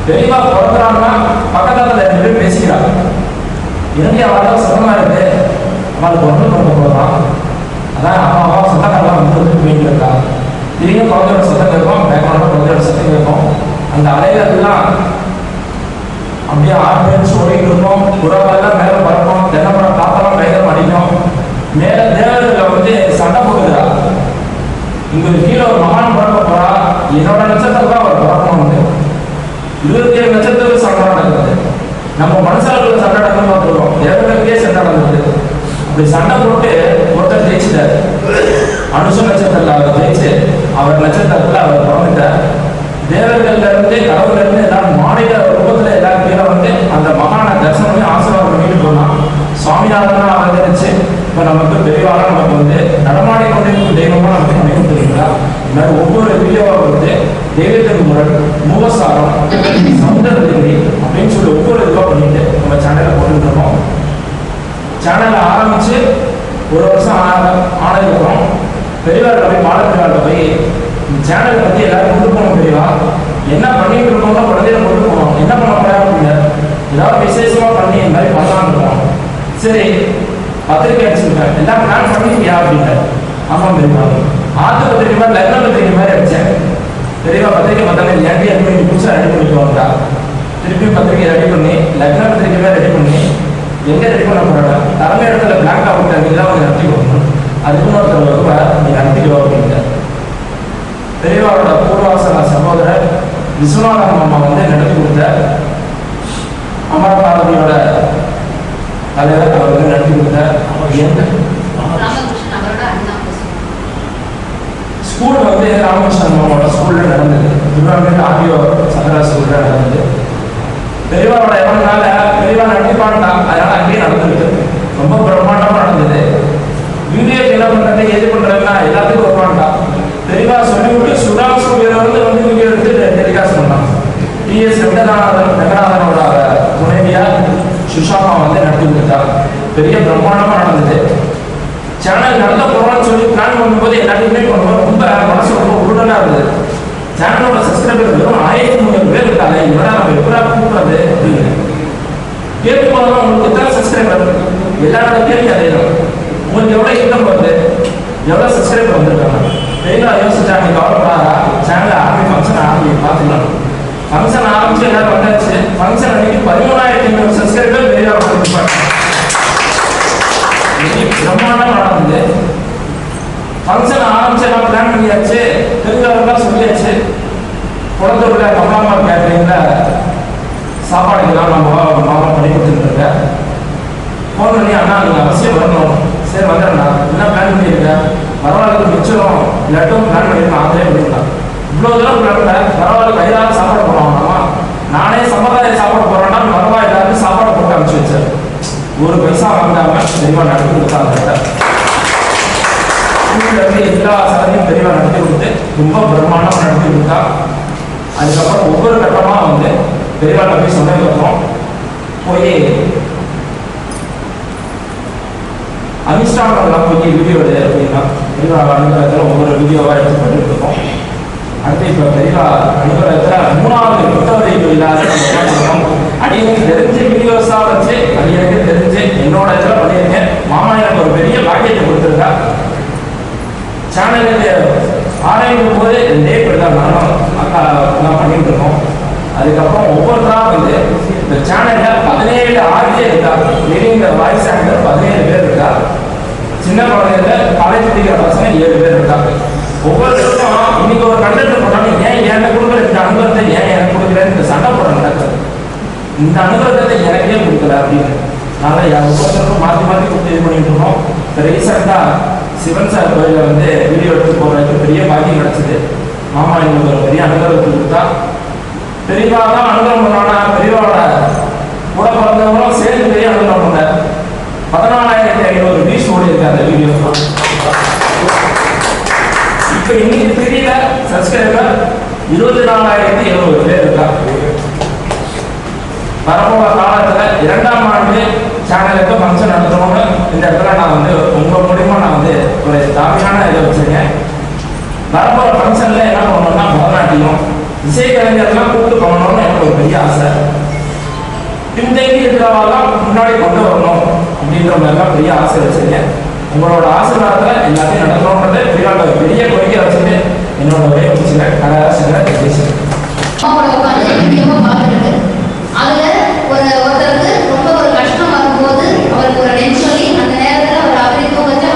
பெரியவா பிறந்தாங்கன்னா பக்கத்துல 2 பேர் பேசிக்கிறாங்க. இந்தியா வாழ்க்கை சுகமா இருக்கு, அவளுக்கு ஒன்று பிறந்த போதுதான். அதான் அம்மா சொந்தக்காரெல்லாம் வந்து போயிட்டு இருக்காங்க. திடீர்னு குழந்தையோட சத்தம் கேட்கும், பேக்ரவுண்டோட குழந்தையோட சத்தம் கேட்கும். அந்த அலைகள்லாம் அப்படியே ஆர்டினன்ஸ் ஓடிட்டு இருக்கோம். புறாவெல்லாம் மேலே பறக்கும், தென்னமரம் காத்தெல்லாம் பயங்கரம் அடிக்கும். மேல தேவர்கள் வந்து சண்டை போடுகிறா. இங்க கீழே ஒரு மகான் பிறக்க போறா, என்னோட நட்சத்திரம் தான் அவர் பிறக்கணும் வந்து 27 நட்சத்திரம் சண்டை நடக்குது. நம்ம மனுஷர்களுக்கு சண்டை நடக்கணும் பார்த்துருக்கோம், தேவர்களுக்கே சண்டை நடந்தது. அப்படி சண்டை போட்டு ஒருத்தர் ஜெயிச்சிட்டார். அனுஷ நட்சத்திரத்தில் அவர் ஜெயிச்சு அவர் நட்சத்திரத்தில் அவர் பிறந்துட்டார். தேவர்கள்ல இருந்து கடவுள்ல இருந்து எல்லாரும் மாநில ரூபத்துல எல்லாரும் கீழே வந்து அந்த மகான தரிசனம் பண்ணி ஆசீர்வாதம் பண்ணிட்டு போகலாம். சுவாமிநாதனா அவதரிச்சு இப்ப நமக்கு பெரியவாக நமக்கு வந்து நடமாடி கொண்டிருக்கும் தெய்வமா நமக்கு நினைவு தெரியுங்களா. இந்த மாதிரி ஒவ்வொரு வீடியோவை வந்து தெய்வத்தின் முரண், மூவசாரம், சமுதிரகிரி அப்படின்னு சொல்லி ஒவ்வொரு இதுவாக பண்ணிட்டு நம்ம சேனலை போட்டுட்டு இருக்கோம். சேனலை ஆரம்பிச்சு ஒரு வருஷம் ஆனதுக்கப்புறம் பெரியவார்கிட்ட போய் பாலத்திரிவார்கிட்ட போய் சேனலை பற்றி எல்லாரும் கொண்டு போகணும். பெரியவா என்ன பண்ணிட்டு இருக்கோம்னா குழந்தைய கொண்டு போகணும், என்ன பண்ண போறா அப்படிங்க, ஏதாவது விசேஷமா பண்ணி இந்த மாதிரி பண்ணலான்னு இருக்கோம். சரி பத்திரிக்கை அடிச்சுருக்கேன், எல்லாம் பிளான் பண்ணிருக்கியா அப்படிங்க. ஆமாம் பெரியவா, ஆத்து பத்திரிக்கை மாதிரி லக்ன பத்திரிக்கை மாதிரி அடிச்சேன். பெரியவா பத்திரிக்கை பார்த்தாங்க ஏன்டி ரெடி பண்ணி புதுசாக ரெடி பண்ணிட்டு வந்தா. திருப்பி பத்திரிக்கை ரெடி பண்ணி லக்ன பத்திரிக்கை மாதிரி ரெடி பண்ணி எங்கே ரெடி பண்ண போறாங்க, தலைமை இடத்துல பிளாங்க் அவுட் அன்னைக்கு வந்து நடத்தி கொடுக்கணும். அதுக்கு ஒருத்தர் வருவா, நீ நடத்திடுவா அப்படிங்க. பெரியவாரோட பூர்வாசன சகோதரர் விஸ்வநாதன் மாமா வந்து நடத்தி கொடுத்த அமரபாரதியோட தலைவர் அவர் வந்து நடத்தி கொடுத்த ஸ்கூல் வந்து ராமகிருஷ்ணன் மாமாவோட ஸ்கூல்ல நடந்தது. திருவாரூர் ஆடியோ சங்கரா ஸ்கூல்ல நடந்தது. பெரியவாரோட எவனால பெரியவா நடத்திப்பான்டா, அதனால அங்கேயே நடந்துருக்கு. ரொம்ப பிரம்மாண்டமா நடந்தது. வீடியோ என்ன பண்றது எது பண்றதுன்னா எல்லாத்துக்கும் வருவான்டா. பெரியவா சொல்லிவிட்டு சுடாசு வந்து வீடியோ எடுத்து டெலிகாஸ்ட் பண்ணாங்க. டிஎஸ் ரங்கநாதனோட துணைவியா சுஷாமா வந்து நடத்தி கொடுத்தாங்க. பெரிய பிரம்மாண்டமா நடந்தது. சேனல் நடத்த போறோம்னு சொல்லி பிளான் பண்ணும்போது எல்லாத்தையுமே பண்ணும்போது ரொம்ப மனசு ரொம்ப உருடனா இருந்தது. சேனலோட சப்ஸ்கிரைபர் வெறும் 1300 பேர் இருக்காங்க. இவரா நம்ம எப்படா கூப்பிடுறது அப்படின்னு கேட்டு போனோம். உங்களுக்கு எத்தனை சப்ஸ்கிரைபர், எல்லாரோட கேள்வி அதே தான். உங்களுக்கு எவ்வளோ இன்கம் வருது, எவ்வளோ சப்ஸ்கிரைபர் வந்திருக்காங்க. பெரியவா யோசிச்சா நீ கவலைப்படாதா, சேனல் ஃபங்க்ஷன் பார்த்துக்கலாம். ஃபங்க்ஷன் ஆரம்பிச்சு எல்லாரும் வந்தாச்சு. ஃபங்க்ஷன் அன்னைக்கு 13,500 சப்ஸ்கிரைபர் பெரியவா கொடுப்பாங்க. பிரம்மாண்டம் நடந்தது. ஃபங்க்ஷன் ஆரம்பிச்சு எல்லாம் பிளான் பண்ணியாச்சு, தெரிஞ்சவர்களாம் சொல்லியாச்சு. குளத்தூர்ல கமலாமா கேட்டரிங்ல சாப்பாடுக்கெல்லாம் நம்ம மாமா பண்ணி கொடுத்துட்டு இருக்கேன். ஃபோன் பண்ணி அண்ணா நீங்கள் அவசியம் வரணும். சரி வந்துடுறா, என்ன பிளான் பண்ணியிருக்கேன், பரவாயில்ல மிச்சம் இல்லாட்டும் பிளான் பண்ணியிருக்கேன். ஆந்திரே பண்ணிருக்கலாம். இவ்வளோ தூரம் பிளான் பரவாயில்ல வயிறாக சாப்பாடு போடுவாங்கம்மா, நானே சம்பிரதாய சாப்பாடு போடுறேன்னா பரவா எல்லாருக்கும் சாப்பாடு போட்டு அனுப்பிச்சு வச்சார். ஒரு பைசா வாங்காம தெளிவா நடத்தி கொடுத்தாங்க. எல்லா சடங்கையும் தெளிவா நடத்தி கொடுத்து ரொம்ப பிரம்மாண்டமா நடத்தி கொடுத்தா. அதுக்கப்புறம் ஒவ்வொரு கட்டமா வந்து பெரியவாட்ட போய் சொன்னதுக்கப்புறம் போய் அனுஷ்டானங்கள்லாம் போய் வீடியோ எடு அப்படின்னா பெரியவா அனுகிரகத்தில் ஒவ்வொரு வீடியோவாக எடுத்து பண்ணிட்டு இருக்கோம். அடுத்து இப்போ பெரியவா அனுகிரகத்தில் 3வது புத்தகத்தை இல்லாத அடியனுக்கு தெரிஞ்ச வீடியோஸா வச்சு அடியனுக்கு தெரிஞ்சு என்னோட இதில் பண்ணியிருக்கேன். மாமா எனக்கு ஒரு பெரிய பாக்கியத்தை கொடுத்துருக்கா. சேனலுக்கு ஆரம்பிக்கும் போது டே இப்படிதான் நானும் அக்கா நான் பண்ணிட்டு இருக்கோம். அதுக்கப்புறம் ஒவ்வொருத்தரா வந்து இந்த சேனல்ல 17 ஆர்ஜே இருக்கா. லீடிங் வாய்ஸ் ஆக்டர் 17 பேர் இருக்கா. சின்ன குழந்தைங்க காலேஜ் படிக்கிற பசங்க 7 பேர் இருக்கா. ஒவ்வொருத்தருக்கும் இன்னைக்கு ஒரு கண்டென்ட் போட்டாலும் ஏன் எனக்கு கொடுக்குற இந்த அனுபவத்தை ஏன் எனக்கு கொடுக்குறேன்னு இந்த சண்டை போட நடக்குது. இந்த அனுபவத்தை எனக்கே கொடுக்கல அப்படின்னு நாங்கள் ஒவ்வொருத்தருக்கும் மாற்றி மாற்றி கொடுத்து இது பண்ணிட்டு இருக்கோம். இப்போ ரீசெண்டாக சிவன் சார் கோயிலில் வந்து வீடியோ எடுத்து போகிறதுக்கு பெரிய பாக்கியம் கிடச்சிது. மாமா எங்களுக்கு ஒரு பெரிய அனுபவத்தை கொடுத்தா. பெரியவா தான் அனுகிரகம் பண்ணானா, பெரியவாவோட கூட பிறந்தவங்களும் சேர்ந்து பெரிய அனுகிரகம் பண்ணார். 14,500 வியூஸ் ஓடி இருக்கு அந்த வீடியோ. இப்போ இன்னைக்கு தெரியல சப்ஸ்கிரைபர் 24,700 பேர் இருக்கா. வரப்போகிற காலத்தில் 2ஆம் ஆண்டு சேனலுக்கு ஃபங்க்ஷன் நடத்தணும்னு இந்த இடத்துல நான் வந்து உங்கள் மூலியமாக நான் வந்து ஒரு தாமியான இதை வச்சுருக்கேன். வரப்போகிற ஃபங்க்ஷனில் என்ன பண்ணணும்னா பரதநாட்டியம் இசை கலைஞர்லாம் கூப்பிட்டு பண்ணணும்னு எனக்கு ஒரு பெரிய ஆசை. பின்தங்கி இருக்கிறவாலாம் முன்னாடி கொண்டு வரணும் அப்படின்ற மாதிரிலாம் பெரிய ஆசை வச்சுருக்கேன். உங்களோட ஆசீர்வாதத்தில் எல்லாத்தையும் நடத்தணுன்றது பெரிய கோரிக்கை வச்சுட்டு என்னோட உரையை முடிச்சுக்கிறேன். கலாச்சார ஜெய்சன் அதுல ஒருத்தருக்கு ரொம்ப ஒரு கஷ்டம் வரும்போது அவருக்கு ஒரு நெஞ்சொலி அந்த நேரத்தில் அவர் அவரை தூங்கச்சு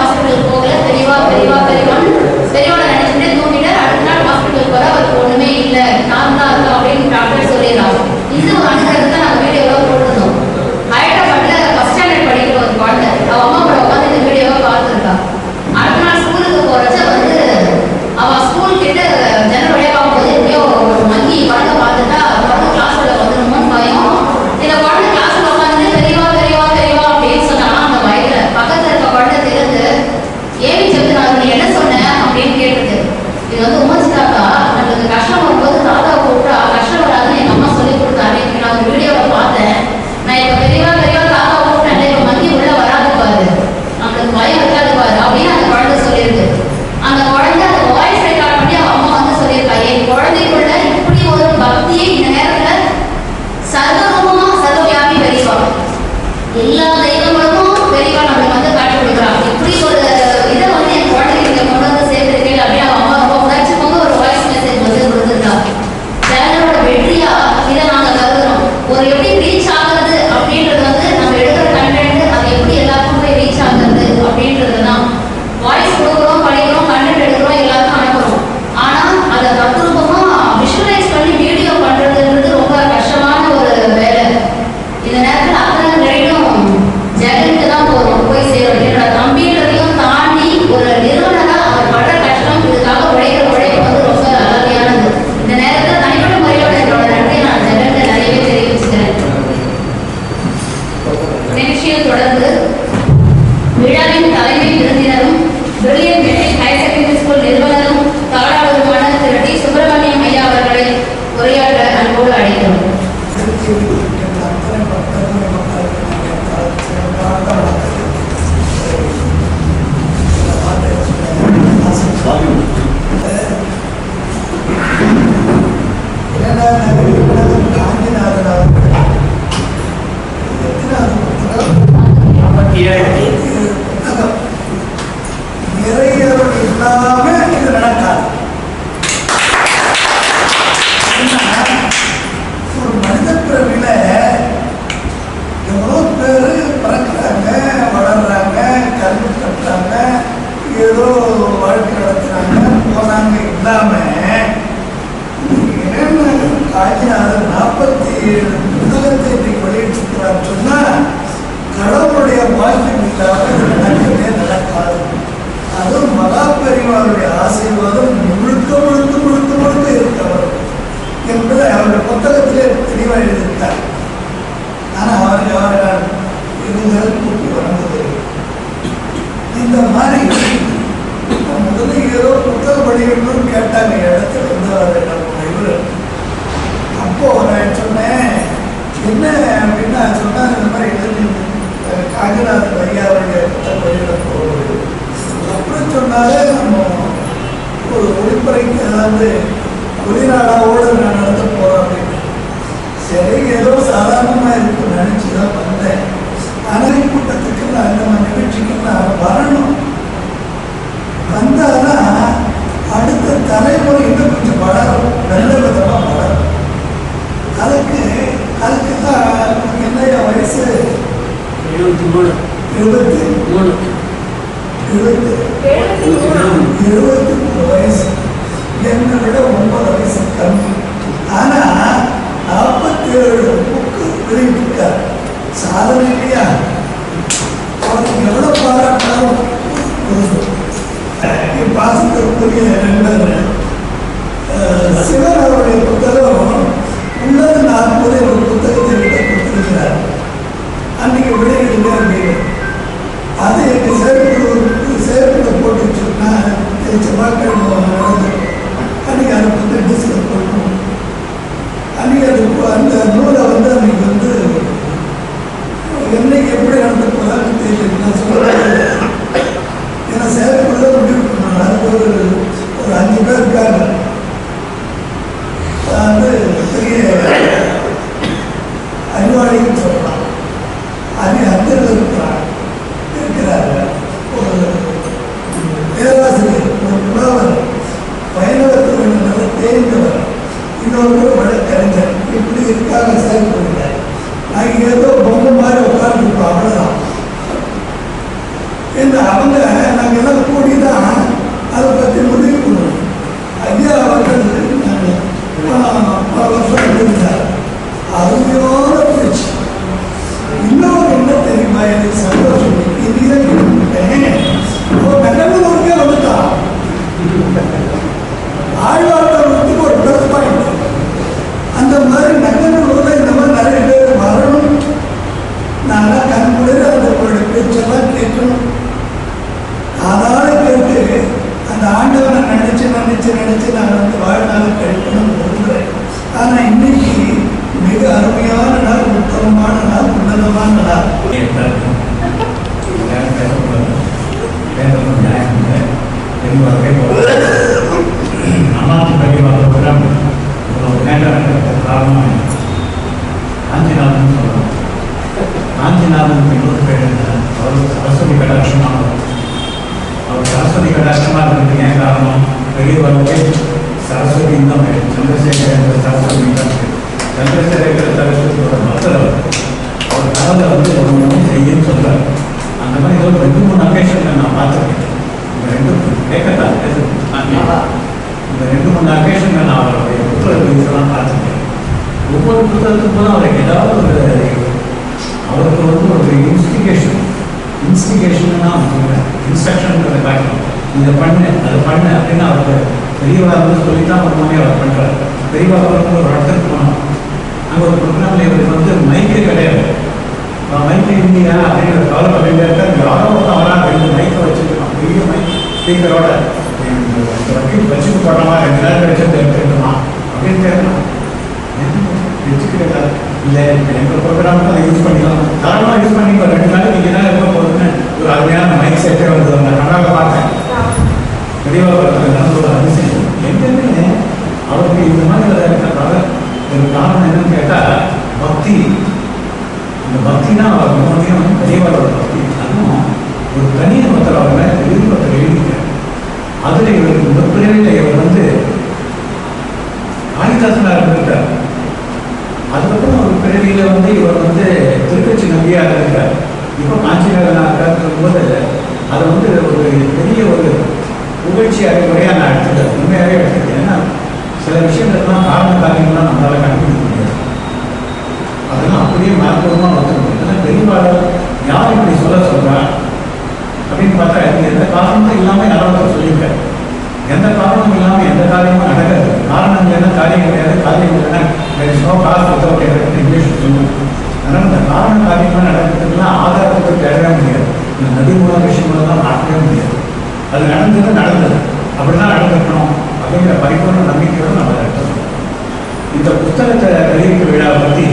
ஏதோ புத்தகம் படிக்கணும்னு கேட்டாங்க இடத்துல இருந்து அவர் நம்ம இவர். அப்போ நான் சொன்னேன் என்ன அப்படின்னா சொன்னாங்க இந்த மாதிரி எழுதி காஞ்சிநாதன் ஐயாவுடைய புத்தகம் வெளியிட போகுது. அப்புறம் சொன்னாலே நம்ம ஒரு ஒளிப்பறைக்கு அதாவது ஒளிநாடாவோடு நான் நடத்த போகிறோம் அப்படின்னு. சரி ஏதோ சாதாரணமாக இருக்குன்னு நினச்சி தான் வந்தேன். அனலை கூட்டத்துக்கு நான் நம்ம நிகழ்ச்சிக்கு நான் வரணும். வந்தாதான் அடுத்த தலைமுறை இன்னும் கொஞ்சம் வளரும், நல்ல விதமாக வளரும். அதுக்கு தான் என்னைய வயசு 73 வயசு. என்னை விட 9 வயசு கம்மி. ஆனால் 47 புக்கு வெளியிட்டிருக்கார். சாதனை இல்லையா? அவருக்கு எவ்வளோ பாராட்டாலும் பாசத்திற்குரிய நண்பர்கள் சிவன் அவருடைய புத்தகம் உள்ளது 40 ஒரு புத்தகத்தை விட கொடுத்திருக்கிறார். அன்னைக்கு வெளியிடுங்க அப்படின்னு அது எங்கள் சேர்ப்பில் போட்டு வச்சோம்னா செவ்வாய்க்கிழமை நடந்து அன்றைக்கி அதை வந்து டிஸ்கில் போடணும். அன்றைக்கி அது அந்த நூலை வந்து அன்றைக்கி வந்து என்னைக்கு எப்படி நடந்து போகிறான்னு தெரியல. நான் சொல்கிறேன் ஏன்னா சேர்ப்புள்ள முடிவு பண்ணணும். அதுக்கு ஒரு 5 பேர் இருக்காங்க. வந்து பெரிய அறிவாளின்னு சொல்லலாம். அது அந்தத்தில் இருக்கிறாங்க. ஒரு பேராசிரியர், ஒரு புலவர், பயணத்தில் நல்ல தேர்ந்தவர், இன்னொரு வழக்கறிஞர், இப்படி இருக்காங்க செயல்படுகிறார். நாங்கள் ஏதோ பொம்மை மாதிரி உட்காந்துருப்போம், அவ்வளோதான். ஏன்னா அவங்க நாங்கள் எல்லாம் கூடி தான் அதை பற்றி முடிவு பண்ணணும். ஐயா அவர்கள் பல வருஷம் இருந்தார். அருமையான பேச்சு. இன்னொரு என்ன தெரியுமா எனக்கு சந்தோஷம், நகர்வதற்கே வந்துட்டான். ஆழ்வார்த்தவர்களுக்கு ஒரு ப்ளஸ் பாயிண்ட். அந்த மாதிரி நகர்வதில் இந்த மாதிரி நிறைய பேர் வரணும். நான்லாம் கண்குளிர அவர்களுடைய பேச்செல்லாம் கேட்கணும். அதனால கேட்டு அந்த ஆண்டவனை நினைச்சு நான் வந்து வாழ்நாள் கழிக்கணும்னு விரும்புகிறேன். ஆனால் இன்னைக்கு மிக அருமையான நாள், உத்தமமான நாள், உன்னதமான நாள். அம்மாத்து பரிவாரம் காரணம் காஞ்சிநாதன் சொல்லலாம். காஞ்சிநாதன் இன்னொரு பேர் அவர் சரஸ்வதி கடாட்சமானவர். அவர் சரஸ்வதி கடாட்சமாக இருக்கிறது ஏன் காரணம்? பெரியவர்களுக்கு சரஸ்வதி தான் பேர். சந்திரசேகர சரஸ்வதி தான் பேர். சந்திரசேகர சரஸ்வதியோட மக்கள் அவர் கனவுல வந்து ஒரு ஒன்றும் செய்யன்னு சொல்றாரு. அந்த மாதிரி ஏதோ 2-3 அக்கேஷன்ல நான் பார்த்துருக்கேன். இந்த 2 கேட்கத்தான் இந்த 2-3 அக்கேஷன்ல நான் அவருடைய புத்தகத்தெல்லாம் பார்த்துருக்கேன். ஒவ்வொரு புத்தகத்துக்கும் போதும் அவருக்கு ஏதாவது அவருக்கு வந்து ஒரு இன்ஸ்டிகேஷன்னா இன்ஸ்ட்ரக்ஷன் காட்டணும். இதை பண்ணு அதை பண்ணு அப்படின்னு அவருக்கு பெரியவா வந்து சொல்லித்தான் ஒரு மாதிரி அவர் பண்ணுறாரு. பெரியவா வந்து ஒரு இடத்துக்கு போனோம். அங்கே ஒரு ப்ரோக்ராமில் இவருக்கு வந்து மைக்கே கிடையாது. மைக்கு இந்தியா அப்படிங்கிற கவலை பண்ணிட்டு இருக்காரு. யாரோ அவராக 2 மைக்கை வச்சுருக்கோம். பெரிய மைக் ஸ்பீக்கரோட வச்சுட்டு போட்டோமா 2 நேரம் வச்சு எடுத்துக்கிட்டோமா அப்படின்னு கேட்கலாம். வச்சுக்கிறேன் இல்லை எங்கள் ப்ரோக்ராமுக்கு அதை யூஸ் பண்ணிக்கலாம். தாராளமாக யூஸ் பண்ணி 2 நாளைக்கு நீங்கள் தான் இருக்க போகுதுன்னு ஒரு அருமையான மைக் செட்டே வந்து அந்த கண்ணாக பார்த்தேன். பெரியவா ஒரு அதிசயம் எங்கேயுமே அவருக்கு இந்த மாதிரி இருக்கிறதால ஒரு காரணம் என்னன்னு கேட்டால் பக்தி. இந்த பக்தி தான் அவர் முக்கியம். பெரியவரோட பக்தி அதுவும் ஒரு தனியை ஒருத்தர் அவரை ஒருத்தர் எழுதிட்டார். அதில் இவருக்கு முதற்பிறவியில் இவர் வந்து காளிதாசனாக இருந்திருக்கார். அதுக்கப்புறம் ஒரு பிறவியில் வந்து இவர் வந்து திருக்கட்சி நம்பியாக இருக்கார். இப்போ காஞ்சிநாதனாக இருக்கும்போது அதை வந்து ஒரு பெரிய ஒரு புகழ்ச்சி அறிவுரையாக நான் எடுத்துட்டேன். உண்மையாகவே எடுத்துக்கிட்டேன். ஏன்னா சில விஷயங்கள்லாம் காரண காரியங்கள்லாம் நம்மளால் கண்டுபிடிக்க முடியாது. அதெல்லாம் அப்படியே மனப்பூர்வமாக வந்துடும். இதெல்லாம் பெரியவாளர் யார் இப்படி சொல்கிறா அப்படின்னு பார்த்தா எந்த காரணமும் இல்லாமல் யாராவது சொல்லியிருக்காரு. எந்த காரணமும் இல்லாமல் எந்த காரியமும் நடக்காது. காரணம் இல்லைன்னா காரியம் கிடையாது. காரியம் இல்லைன்னா இங்கிலீஷ் சொல்லுவோம். அதனால் இந்த காரண காரியமாக நடக்கிறதுக்குலாம் ஆதாரத்துக்கு தேடவே முடியாது. இந்த நதி மூலம் விஷயம் மூலம் தான் மாற்றவே முடியாது. அது நடந்தது. அப்படிதான் நடந்துக்கணும் அப்படிங்கிற பரிபூர்ண நம்பிக்கையோடு நம்ம நடத்தணும். இந்த புத்தகத்தை வெளியிட்ட விழாவை பற்றி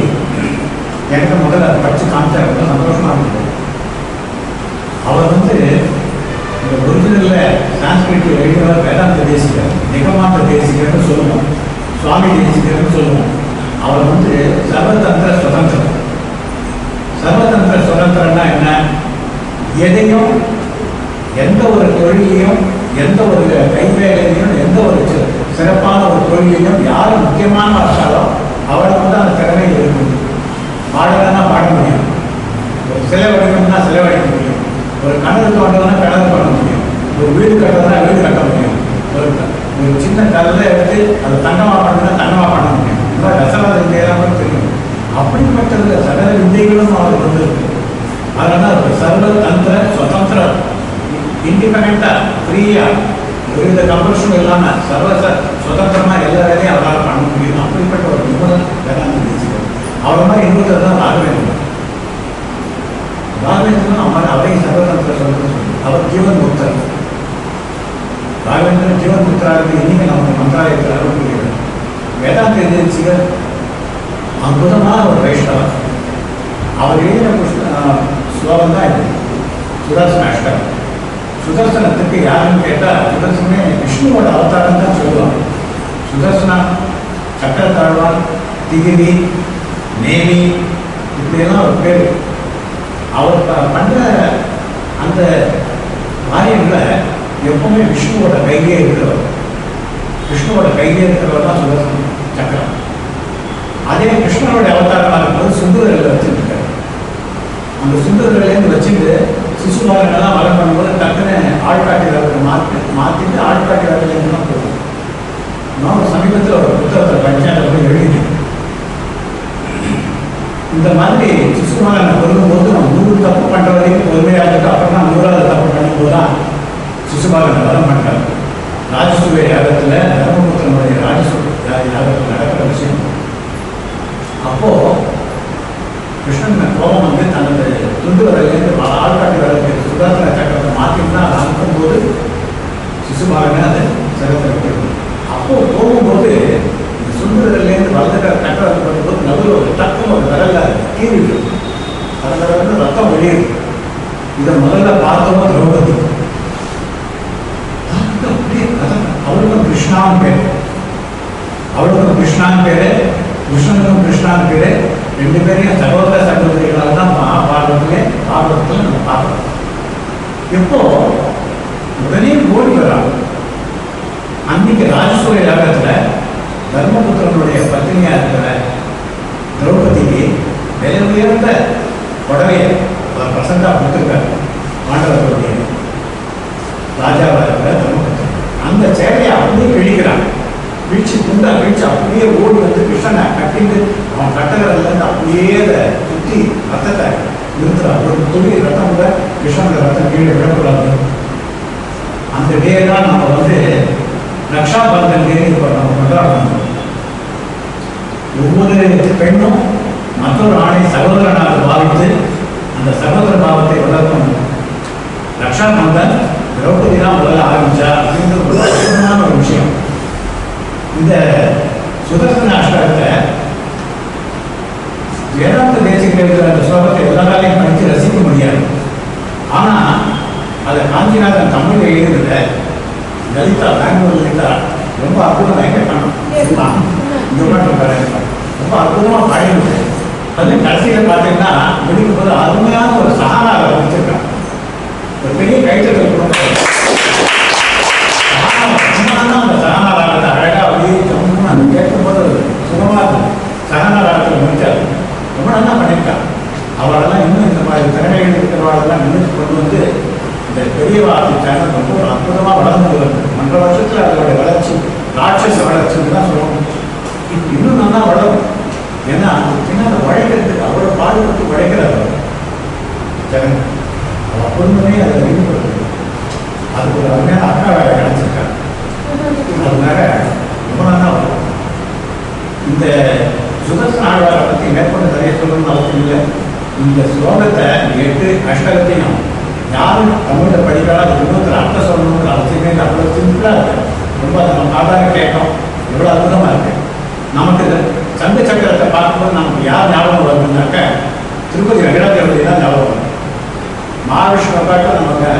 எனக்கு முதல்ல அதை படித்து காமிச்சா ரொம்ப சந்தோஷமாக இருந்தது. அவர் இந்த ஒரிஜினலில் சான்ஸ்கிரிட் எழுதினவர் வேதாந்த தேசிகர், நிகமாந்த தேசிகர்னு சொல்லுவோம், சுவாமி தேசிகர்னு சொல்லுவோம். அவர் சர்வதந்திர சுதந்திரம். சர்வதந்திர சுதந்திரம்னா என்ன? எதையும், எந்த ஒரு தொழிலையும், எந்த ஒரு கைவேலையும், எந்த ஒரு சிறப்பான ஒரு தொழிலையும் யார் முக்கியமான வச்சாலும் அவளை அந்த திறமை இருக்கும். பாடலைன்னா பாட முடியும், ஒரு செலவழிக்கணும்னா செலவழிக்க முடியும், ஒரு கிணறு தோண்டதுன்னா கிணறு பண்ண முடியும், ஒரு வீடு கட்டுறதுனா வீடு கட்ட முடியும், ஒரு சின்ன கல்லை எடுத்து அது தங்கமாக பண்ணுன்னா தங்கமாக பண்ண முடியும். ரசவாத வித்தையெல்லாம் தெரியும். அப்படிப்பட்ட சகல வித்தைகளும் அவர் இருக்கு. அதனால சர்வதந்திர சுதந்திரம், இண்டிபெண்டா ஃப்ரீயா ஒருவித கம்பல்ஷனும் இல்லாமல் சுதந்திரமா எல்லா வேலையும் அவரால் பண்ண முடியும். அப்படிப்பட்ட ஒரு நிபுணர் வேதாந்த தேசிகர். அவர் மாதிரி இன்னொரு தான் ராகவேந்திரன். ராகவேந்திரன் அவரையும் சர்வதந்திர சுதந்திரம். அவர் ஜீவன் முக்தர். ராகவேந்திரன் ஜீவன் முக்தராக இன்னைக்கு நமக்கு மந்திராலயத்தில் அருள் புரிகிறார். வேதாந்த தேசிகர் அற்புதமான ஒரு வைஷ்ணவர். அவர் எழுதின ஸ்லோகம் தான் இது, சுதர்சன அஷ்டகம். சுதர்சனத்துக்கு யாருன்னு கேட்டால் சுதர்சனே விஷ்ணுவோட அவதாரம் தான் சொல்லுவாங்க. சுதர்சனா, சக்கரத்தாழ்வான், திகிரி, நேமி, இப்படியெல்லாம் ஒரு பேர். அவர் பண்ணுற அந்த காரியங்களில் எப்பவுமே விஷ்ணுவோட கையிலே இருக்கிறவர். விஷ்ணுவோட கையிலே இருக்கிறவர் தான் சுதர்சன சக்கரம். அதே கிருஷ்ணனுடைய அவதாரமாக இருக்கும்போது சுந்தரர்களை வச்சுருக்காரு. அந்த சுந்தரர்களேருந்து வச்சுட்டு சிசுபாலங்கள்லாம் வளம் பண்ணும்போது டக்குன்னு ஆள்காட்டி ரகத்தை மாற்றிட்டு ஆள்காட்டி ரகத்துலேருந்து தான் போகும். நான் சமீபத்தில் ஒரு புத்தகத்தை படித்தேன், போய் எழுதினேன். இந்த மாதிரி சிசுபாலனை பொருளும்போது நம்ம 100 தப்பு பண்ணுற வரைக்கும் பொறுமையாக இருக்கு. அப்புறம் தான் 100வது தப்பு பண்ணும்போது தான் சிசுபாலனை வளம் பண்ணுறாங்க. ராஜசூய யாகத்தில் தர்மபுத்திரனுடைய ராஜசூய யாகத்தில் நடக்கிற விஷயம். அப்போது கிருஷ்ணன் கோபம் தனது துண்டு வரையிலேருந்து ஆள்காட்டி வரைக்கு சுதர்சன சக்கரத்தை மாற்றிட்டு தான் அதை அனுப்பும்போது சிசுபாலனை அதை சிறத்தை வைக்கிறது. அப்போது போகும்போது இந்த சுந்தரர்லேருந்து வளர்ந்துக்கிற சக்கரத்தை பண்ணும்போது நடுவில் ஒரு டக்குன்னு ஒரு விரல கீறிட்டு அதில் ரத்தம் வெளியிடுது. இதை முதல்ல பார்த்தோம் திரௌபதி. அப்படியே அவளுக்கும் கிருஷ்ணான்னு பேர், அவளுக்கும் கிருஷ்ணான்னு பேர், கிருஷ்ணனுக்கும் கிருஷ்ணான்னு பேர். 2 பேரையும் சகோதர சகோதரிகளால் தான் பார்வத்தில் நம்ம பார்க்கணும். எப்போ உடனே ஓடி வராங்க. அன்னைக்கு ராஜசூய யாகத்தில் தர்மபுத்திரனுடைய பத்தினியா இருக்கிற திரௌபதிக்கு விலை உயர்ந்த புடவையை அவர் பிரசண்டா கொடுத்துருக்காரு. பாண்டவர்களுடைய ராஜாவாக இருக்கிற தர்மபுத்திரன் அந்த சேவையை அப்படியே கிழிக்கிறாங்க. வீழ்ச்சி துண்டா வீழ்ச்சி அப்படியே ஓடி கிருஷ்ணனை கட்டிட்டு அவன் கட்டகரிலேருந்து அப்படியே அதை சுற்றி ரத்தத்தை நிறுத்துறான். ஒரு துளி ரத்தம் கூட கிருஷ்ணனோட ரத்தம் கீழே விழக்கூடாது. அந்த டே தான் நம்ம ரக்ஷாபந்தன் டே இப்போ நம்ம கொண்டாடணும். ஒவ்வொரு பெண்ணும் மற்றொரு ஆணை சகோதரனாக பாவித்து அந்த சகோதர பாவத்தை வளர்க்கணும். ரக்ஷாபந்தன் திரௌபதி தான் முதல்ல ஆரம்பிச்சா அப்படின்ற ஒரு முக்கியமான ஒரு விஷயம். இந்த சுதர்சன அஷ்டகத்தை வேதாந்த தேசிகர் அந்த ஸ்லோகத்தை எல்லாராலையும் படித்து ரசிக்க முடியாது. ஆனால் அதை காஞ்சிநாதன் தமிழில் எழுதுறத லலிதா, பெங்களூர் லலிதா ரொம்ப அற்புதமாக எங்கே பண்ணணும் ரொம்ப அற்புதமாக பாடினது. அது கடைசியில் பார்த்தீங்கன்னா முடிக்கும் போது அருமையான ஒரு சகானாவை வச்சிருக்காங்க. ஒரு பெரிய கைத்தட்டல் கொடுக்க அந்த சகனாராகத்தை அழகாக அப்படியே அது கேட்கும்போது சுகமாக இருக்கும். சகனாராகத்தில் முடிச்சாரு ரொம்ப நல்லா பண்ணியிருக்காங்க. அவளெல்லாம் இன்னும் இந்த மாதிரி திறமைகள் இருக்கிறவாளெல்லாம் நினைச்சு கொண்டு இந்த பெரிய வார்த்தை சேனல் ரொம்ப ஒரு அற்புதமாக வளர்ந்து வருது. 1.5 வருஷத்தில் அதோடைய வளர்ச்சி ராட்சச வளர்ச்சின்னு தான் சொல்லணும். இன்னும் நல்லா வளரும். ஏன்னா அது பின்னால் உழைக்கிறதுக்கு அவ்வளோ பாடுபட்டு உழைக்கிறார் ஜனங்க. அவள் பொறுமையே அதை ஈடுபடுறது. அதுக்கு ஒரு அருமையான அக்கா வேலை கிடைச்சிருக்காங்க. அதனால ரொம்ப நல்லா வரும். இந்த சுதர்சன ஆழ்வாரை பற்றி மேற்கொண்டு நிறைய சொல்லணும்னு அவசியம் இல்லை. இந்த ஸ்லோகத்தை 8 அஷ்டகத்தையும் யாரும் தமிழில் படிக்கலாம், இன்னொருத்தர் அர்த்தம் சொல்லணுங்கிற அவசியமே இல்லை. அவ்வளோ சிம்பிளாக சிம்பிளாக இருக்கு, ரொம்ப நம்ம சாதாரண கேட்கும், எவ்வளோ அற்புதமாக இருக்கு. நமக்கு சங்க சக்கரத்தை பார்க்கும்போது நமக்கு யார் ஞாபகம் வருதுன்னாக்க திருப்பதி வெங்கடாச்சலபதி தான் ஞாபகம் வரும். மகாவிஷ்ணுவை பார்க்க நமக்கு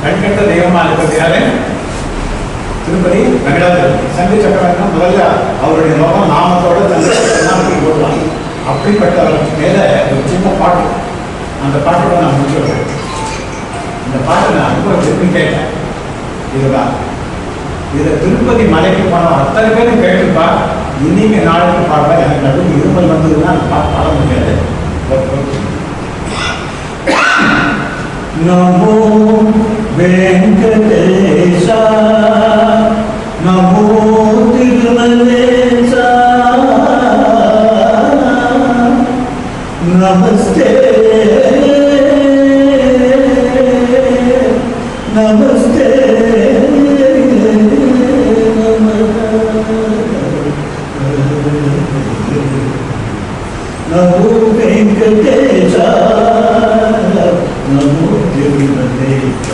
கண்கட்ட தெய்வமாக இருக்கிறது யாரு? திருப்பதி வெங்கடாச்சலபதி. சங்க சக்கரம் முதல்ல அவருடைய முகம் நாமத்தோட தந்தை போடுவாங்க. அப்படிப்பட்ட அவருக்கு மேலே ஒரு சின்ன பாட்டு, அந்த பாட்டோட நான் முடிச்சுடுறேன். இந்த பாட்டை நான் ரொம்ப விரும்பி கேட்டேன். இதுதான் இதை திருப்பதி மலைக்கு போனோம் அத்தனை பேரும் கேட்டுப்பா. இன்னைக்கு நாளைக்கு பாடுறா, எனக்கு நடுவு இருமல் வந்ததுன்னா அந்த பாட்டு பாட முடியாது. நமோ வெங்கடேஷா நமோ திருமலேஷா நமஸ்தே நமஸ்தே நமோ வெங்கடேஷா நமோ திருமலேஷா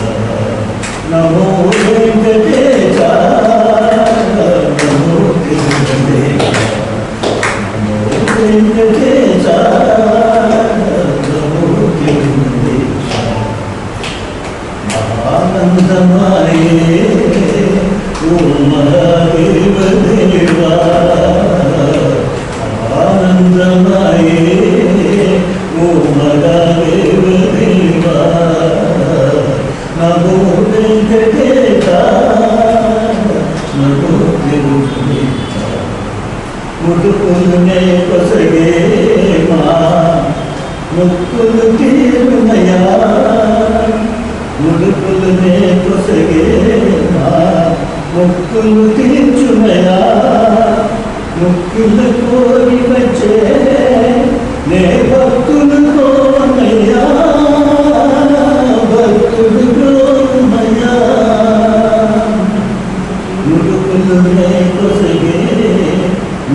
நமோ வெங்கடேஷா நமோ திருமலேஷா நமோ வெங்கடேஷா நமோ திருமலேஷா. ஆனந்தமாயே ஓம் மகாதேவ தேவா, ஆனந்தமாயே ஓம் மகாதேவ தேவா, நமோ வெங்கடேஷா நமோ திருமலேஷா. ముడుకులునే కొసగే మా ముక్కులు తీరునయా, ముడుకులునే కొసగే మా ముక్కులు తీర్చునయా, ముక్కులు కోరి వచ్చే నే భక్తులు కోనయ్యా, భక్తులు కోనయ్యా. ముడుకులునే కొసగే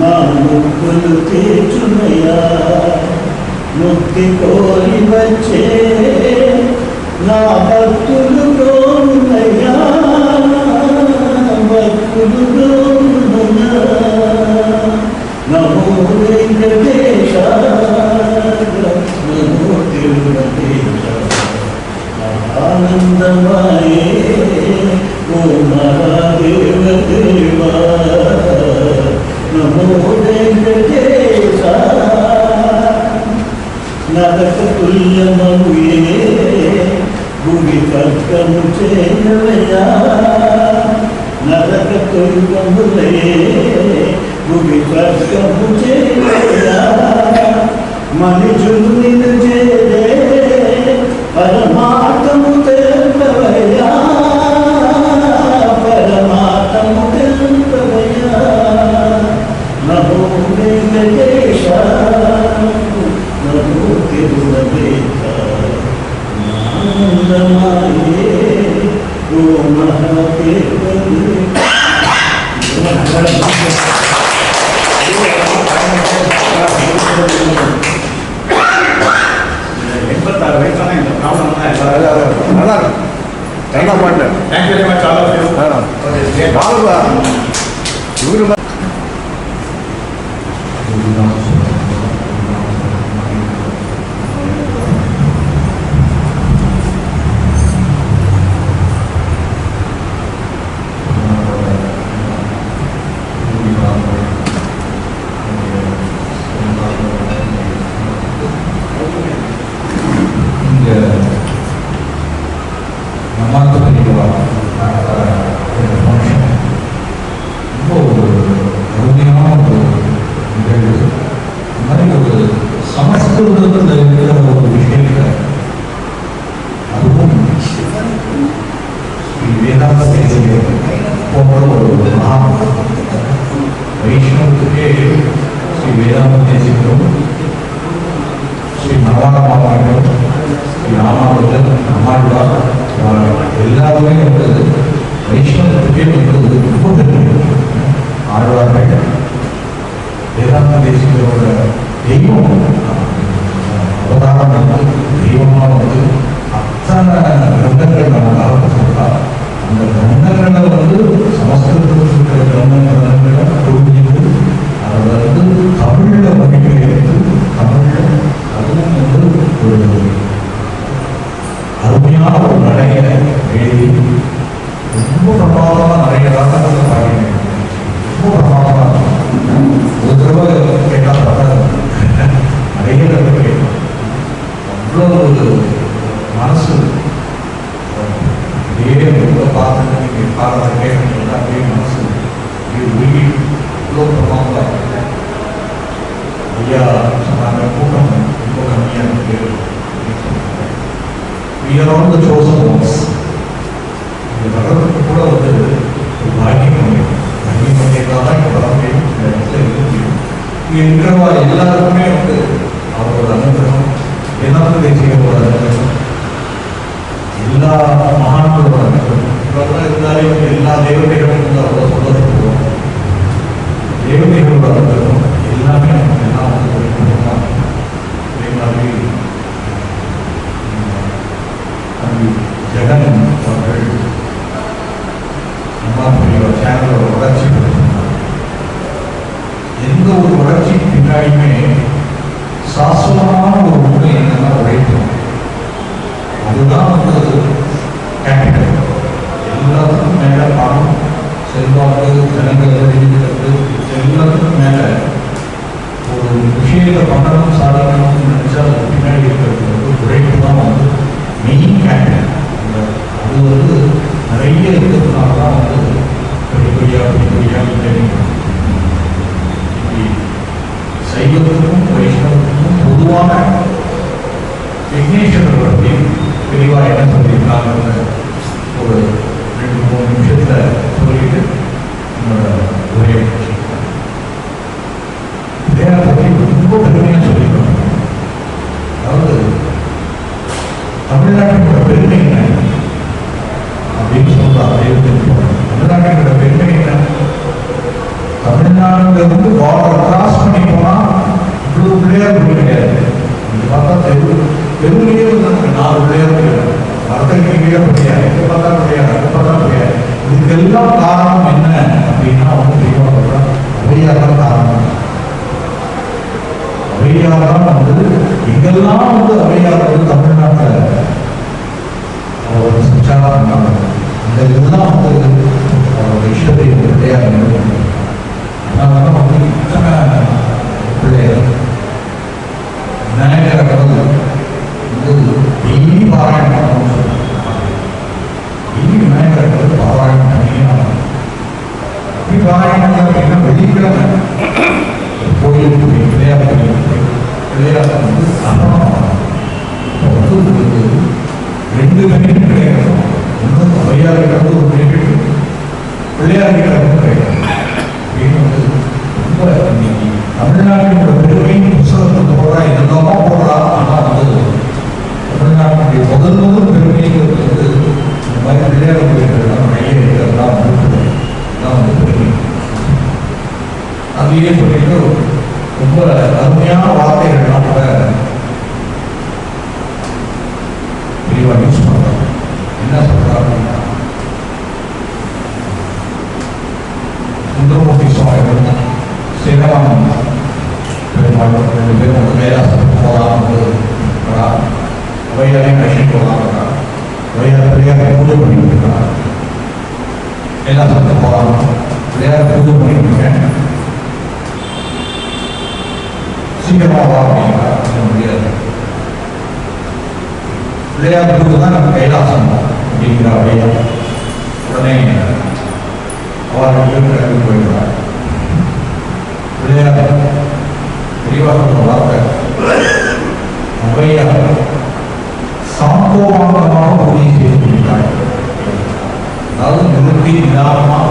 మా ముక్కులు తీర్చునయ్యా, ముక్తి కోరి వచ్చే నా భక్తులు కోనయ్యా, భక్తులు కోనయ్యా. నమో వెంకటేశ నమో తిరుమలేశ. ఆనందమాయే ఓ మహాదేవ దేవా, నమో వెంకటేశ. నరక తుల్యమముయే భూమి కర్కము చేయవయా, నరక తుల్యములే భూమి కర్కము చేయవయా. మనుషులు నిన్ను చేరే పరమాత్మము తెలుపవయా, పరమాత్మము తెలుపవయా. నమో వెంకటేశ నమో తిరుమలేశ. ఆనందమాయే ఓ మహాదేవ எண்பத்தாறு வயசான இந்த ப்ராப்ளம் நல்லா இருக்கு. நல்லா பாட்டு. Thank you very much all of you. பாலுபா இவரு சமஸ்கிருதத்தில் இருக்கிற ஒரு விஷயத்தை அதுவும் ஸ்ரீ வேதாந்த போன்ற ஒரு மகா வைஷ்ணவத்துக்கே ஸ்ரீ வேதாந்த தேசிகரும் ஸ்ரீ நவாரமாவார்கள் ஸ்ரீ ராமானுஜர் நம்மாழ்வார் எல்லாருமே வந்து வைஷ்ணவத்துக்கே வந்து ரொம்ப பெரிய ஆழ்வார்கள். வேதாந்த தேசிகரோட தெய்வம் அவதாரம் வந்து தெய்வமாக வந்து அத்தனை கிரந்தங்கள் நமக்காக சொல்றார். அந்த கிரந்தங்களை வந்து பிரமாதமாக நிறைய ராகங்கள் பாடினேன். ரொம்ப பிரமாதமாக ஒரு தடவை கேட்டால் பார்த்தா நிறைய தடவை கேட்கும். அவ்வளோ ஒரு மனசு அப்படியே ரொம்ப பார்த்துட்டு நீங்கள் பாடத்தை கேட்கணும். அப்படியே மனசு உருகி இவ்வளோ பிரமாதமாக இருக்கேன். ஐயா சொன்னாங்க கூட்டம் ரொம்ப கம்மியாக இருக்கு. We are all the chosen ones. இந்த வர்றதுக்கு கூட வந்து ஒரு பாக்கியம் பண்ணியிருக்காங்க. இப்போ வரவே இந்த இடத்துல இருக்கு. இங்கே இருக்கிறவா எல்லாருக்குமே வந்து அவரோட அனுகிரகம், எல்லாருமே செய்யப்போட அனுகிரகம், எல்லா மகான்களோட அனுகிரகம். இப்போ இருந்தாலே வந்து எல்லா தேவதைகளும் வந்து அவ்வளோ சொல்லப்படுவோம். தேவதைகளோட அனுகிரகம் எல்லாமே நமக்கு எல்லாம் வந்து கொடுக்கணும். அதே மாதிரி ஜெகன் அவர்கள் நம்மளுடைய சேனலோட வளர்ச்சி எந்த ஒரு வளர்ச்சிக்கு பின்னாடியுமே சாஸ்வதமான ஒரு உண்மை என்னன்னா உழைக்கும். அதுதான் வந்து கேபிட்டல். எல்லாத்துக்கும் மேலே பணம், செல்வாக்கு, ஜனங்கள் அறிவிக்கிறது, எல்லாத்துக்கும் மேலே ஒரு விஷயத்தை பண்ணணும் சாதிக்கணும்னு நினைச்சா அதுக்கு பின்னாடி இருக்கிறது வந்து உழைப்பு தான் வந்து மெயின் கேபிட்டல். அது வந்து நிறைய இருக்கிறதுனால தான் வந்து படிப்படியாக தெரியும். சைவத்துக்கும் வைஷ்ணவத்துக்கும் பொதுவான விக்னேஸ்வரர் பற்றி தெளிவாக என்ன சொல்லியிருக்காங்க ஒரு 2-3 நிமிஷத்தில் சொல்லிட்டு என்னோட உரையை இதையை பற்றி ரொம்ப பெருமையாக சொல்லியிருக்காங்க. அதாவது தமிழ்நாட்டினோட பெருமை என்ன அப்படின்னு சொல்றாங்க. தமிழ்நாட்டினோட பெருமை என்ன? தமிழ்நாடுல இருந்து பார்டர் கிராஸ் பண்ணி போனா இவ்வளவு பிள்ளையார் கோயில் கிடையாது. இங்க பார்த்தா தெருவிலேயே வந்து நமக்கு 4 பிள்ளையார் கோயில், மரத்துக்கு கீழே பிள்ளையார், இங்க பார்த்தா பிள்ளையார், அங்க பார்த்தா பிள்ளையார். இதுக்கெல்லாம் காரணம் என்ன அப்படின்னா வந்து தெளிவா சொல்றாங்க, அவையார் தான் காரணம். அவையார் தான் வந்து எங்கெல்லாம் வந்து அவையார் வந்து தமிழ்நாட்டில் அவர் சஞ்சாரம் பண்ணாங்க. அந்த இதெல்லாம் வந்து அவரோட இஷ்டத்தை பிள்ளையார் நிறுவனம். அதனால வந்து இத்தனை பிள்ளையார் விநாயகரை வந்து டெய்லி பாராயணம் பண்ணணும்னு சொல்லுவாங்க. டெய்லி விநாயகரை வந்து பாராயணம் பண்ணியே அப்படி பாராயணம் அப்படின்னா வெள்ளிக்கிழமை கோயிலுக்கு போய் பிள்ளையார் கோயிலுக்கு பிள்ளையார் வந்து சரணம் வந்து உங்களுக்கு 2 மினிட் கிடையாது. இன்னும் அவையாரிடம் ஒரு மினிட், பிள்ளையாரிடம் கிடையாது. அப்படின்னு வந்து ரொம்ப இன்னைக்கு தமிழ்நாட்டினோட பெருமையின் புத்தகத்தை போடுறா, என்னென்னமோ போடுறா. ஆனால் வந்து தமிழ்நாட்டினுடைய முதல் பெருமைங்கிறது வந்து இந்த மாதிரி பிள்ளையார் கோயில்கள்லாம் நிறைய இருக்கிறதெல்லாம் வந்து தான் வந்து பெருமை. அதையே சொல்லிட்டு ரொம்ப அருமையான வார்த்தைகள்லாம் கூட தெளிவாக யூஸ் பண்ணுறாங்க. என்ன சொல்கிறாங்க அப்படின்னா, சுந்தரமூர்த்தி சுவாமிகள் சேவானந்த பெருமாள் 2 பேரும் வந்து கைலாசத்துக்கு போகலாம்னு அவையாரையும் கழிச்சுட்டு போகலாம்னா அவையார் பிள்ளையாரை பூஜை பண்ணிட்டு இருக்கிறார். கைலாசத்துக்கு போகலாம், பிள்ளையாரை பூஜை பண்ணிட்டு இருக்கேன், சீக்கிரமாக வா அப்படின்னா முடியாது. பிள்ளையார் பூஜை தான் நம்ம கைலாசம் அப்படிங்கிற அவையார் உடனே அவர்கள் கிளம்பி போயிடுவார். பிள்ளையார் தெளிவாக வார்த்தை அவையார் சாந்தோமானமாக பூஜை செய்து முடித்தார்கள். அதாவது நிறுத்தி நிதானமாக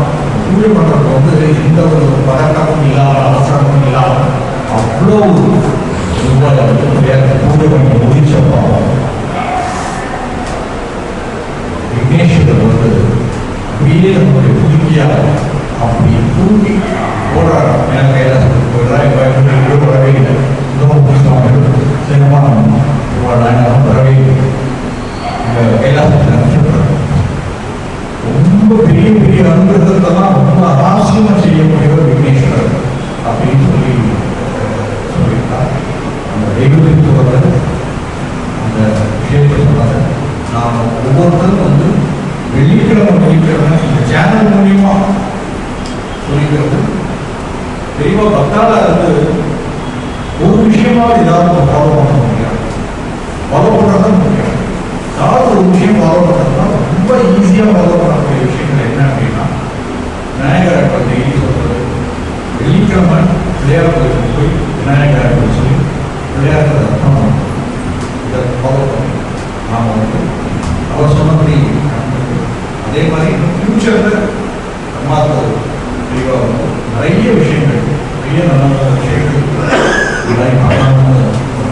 பூஜை பண்ணுறது வந்து எந்த ஒரு பதட்டமும் இல்லாமல் அவசரமும் இல்லாமல் அவ்வளோ பிள்ளையார் பூஜை பண்ணி முடிச்சப்போ விக்னேஸ்வரர் வந்து அப்படியே நம்மளுடைய புதுக்கியாக அப்படி தூக்கி போடுறாரு. மேலே கைலாசத்துக்கு போயிடுறாரு. வரவே இல்லை. இன்னும் புதுசாக சினிமான வரவே இல்லை. இந்த கைலாசத்தில் அனுப்பிச்சுடுறாரு. ரொம்ப பெரிய பெரிய அனுகிரகத்தெல்லாம் ரொம்ப அராசியமாக செய்யக்கூடியவர் விக்னேஸ்வரர் அப்படின்னு சொல்லியிருக்கார். அந்த தெய்வத்திற்கு வர்றது அந்த விஷயத்தை சொன்னாங்க. நாம் ஒவ்வொருத்தரும் வந்து வெள்ளிக்கிழமை இந்த சேனல் மூலியமா சொல்லிக்கிறது தெளிவாக பத்தால இருந்து ஒரு விஷயமாவது ஏதாவது ஃபாலோ பண்ண முடியாது. ஃபாலோ பண்ணுறது முக்கியம். ஏதாவது ஒரு விஷயம் ஃபாலோ பண்ணுறதுனா ரொம்ப ஈஸியாக ஃபாலோ பண்ணக்கூடிய விஷயங்கள் என்ன அப்படின்னா, விநாயகரை பற்றி சொல்கிறது, வெள்ளிக்கிழமை பிள்ளையார் கோயிலுக்கு போய் விநாயகரை சொல்லி பிள்ளையாருக்கு அர்த்தம் இதை ஃபாலோ பண்ணி நாம் வந்து அவர் சொன்னபடி அதே மாதிரி ஃபியூச்சரில் அம்மாவுக்கு தெளிவாக வந்து நிறைய விஷயங்கள், நிறைய நல்ல நல்ல விஷயங்கள்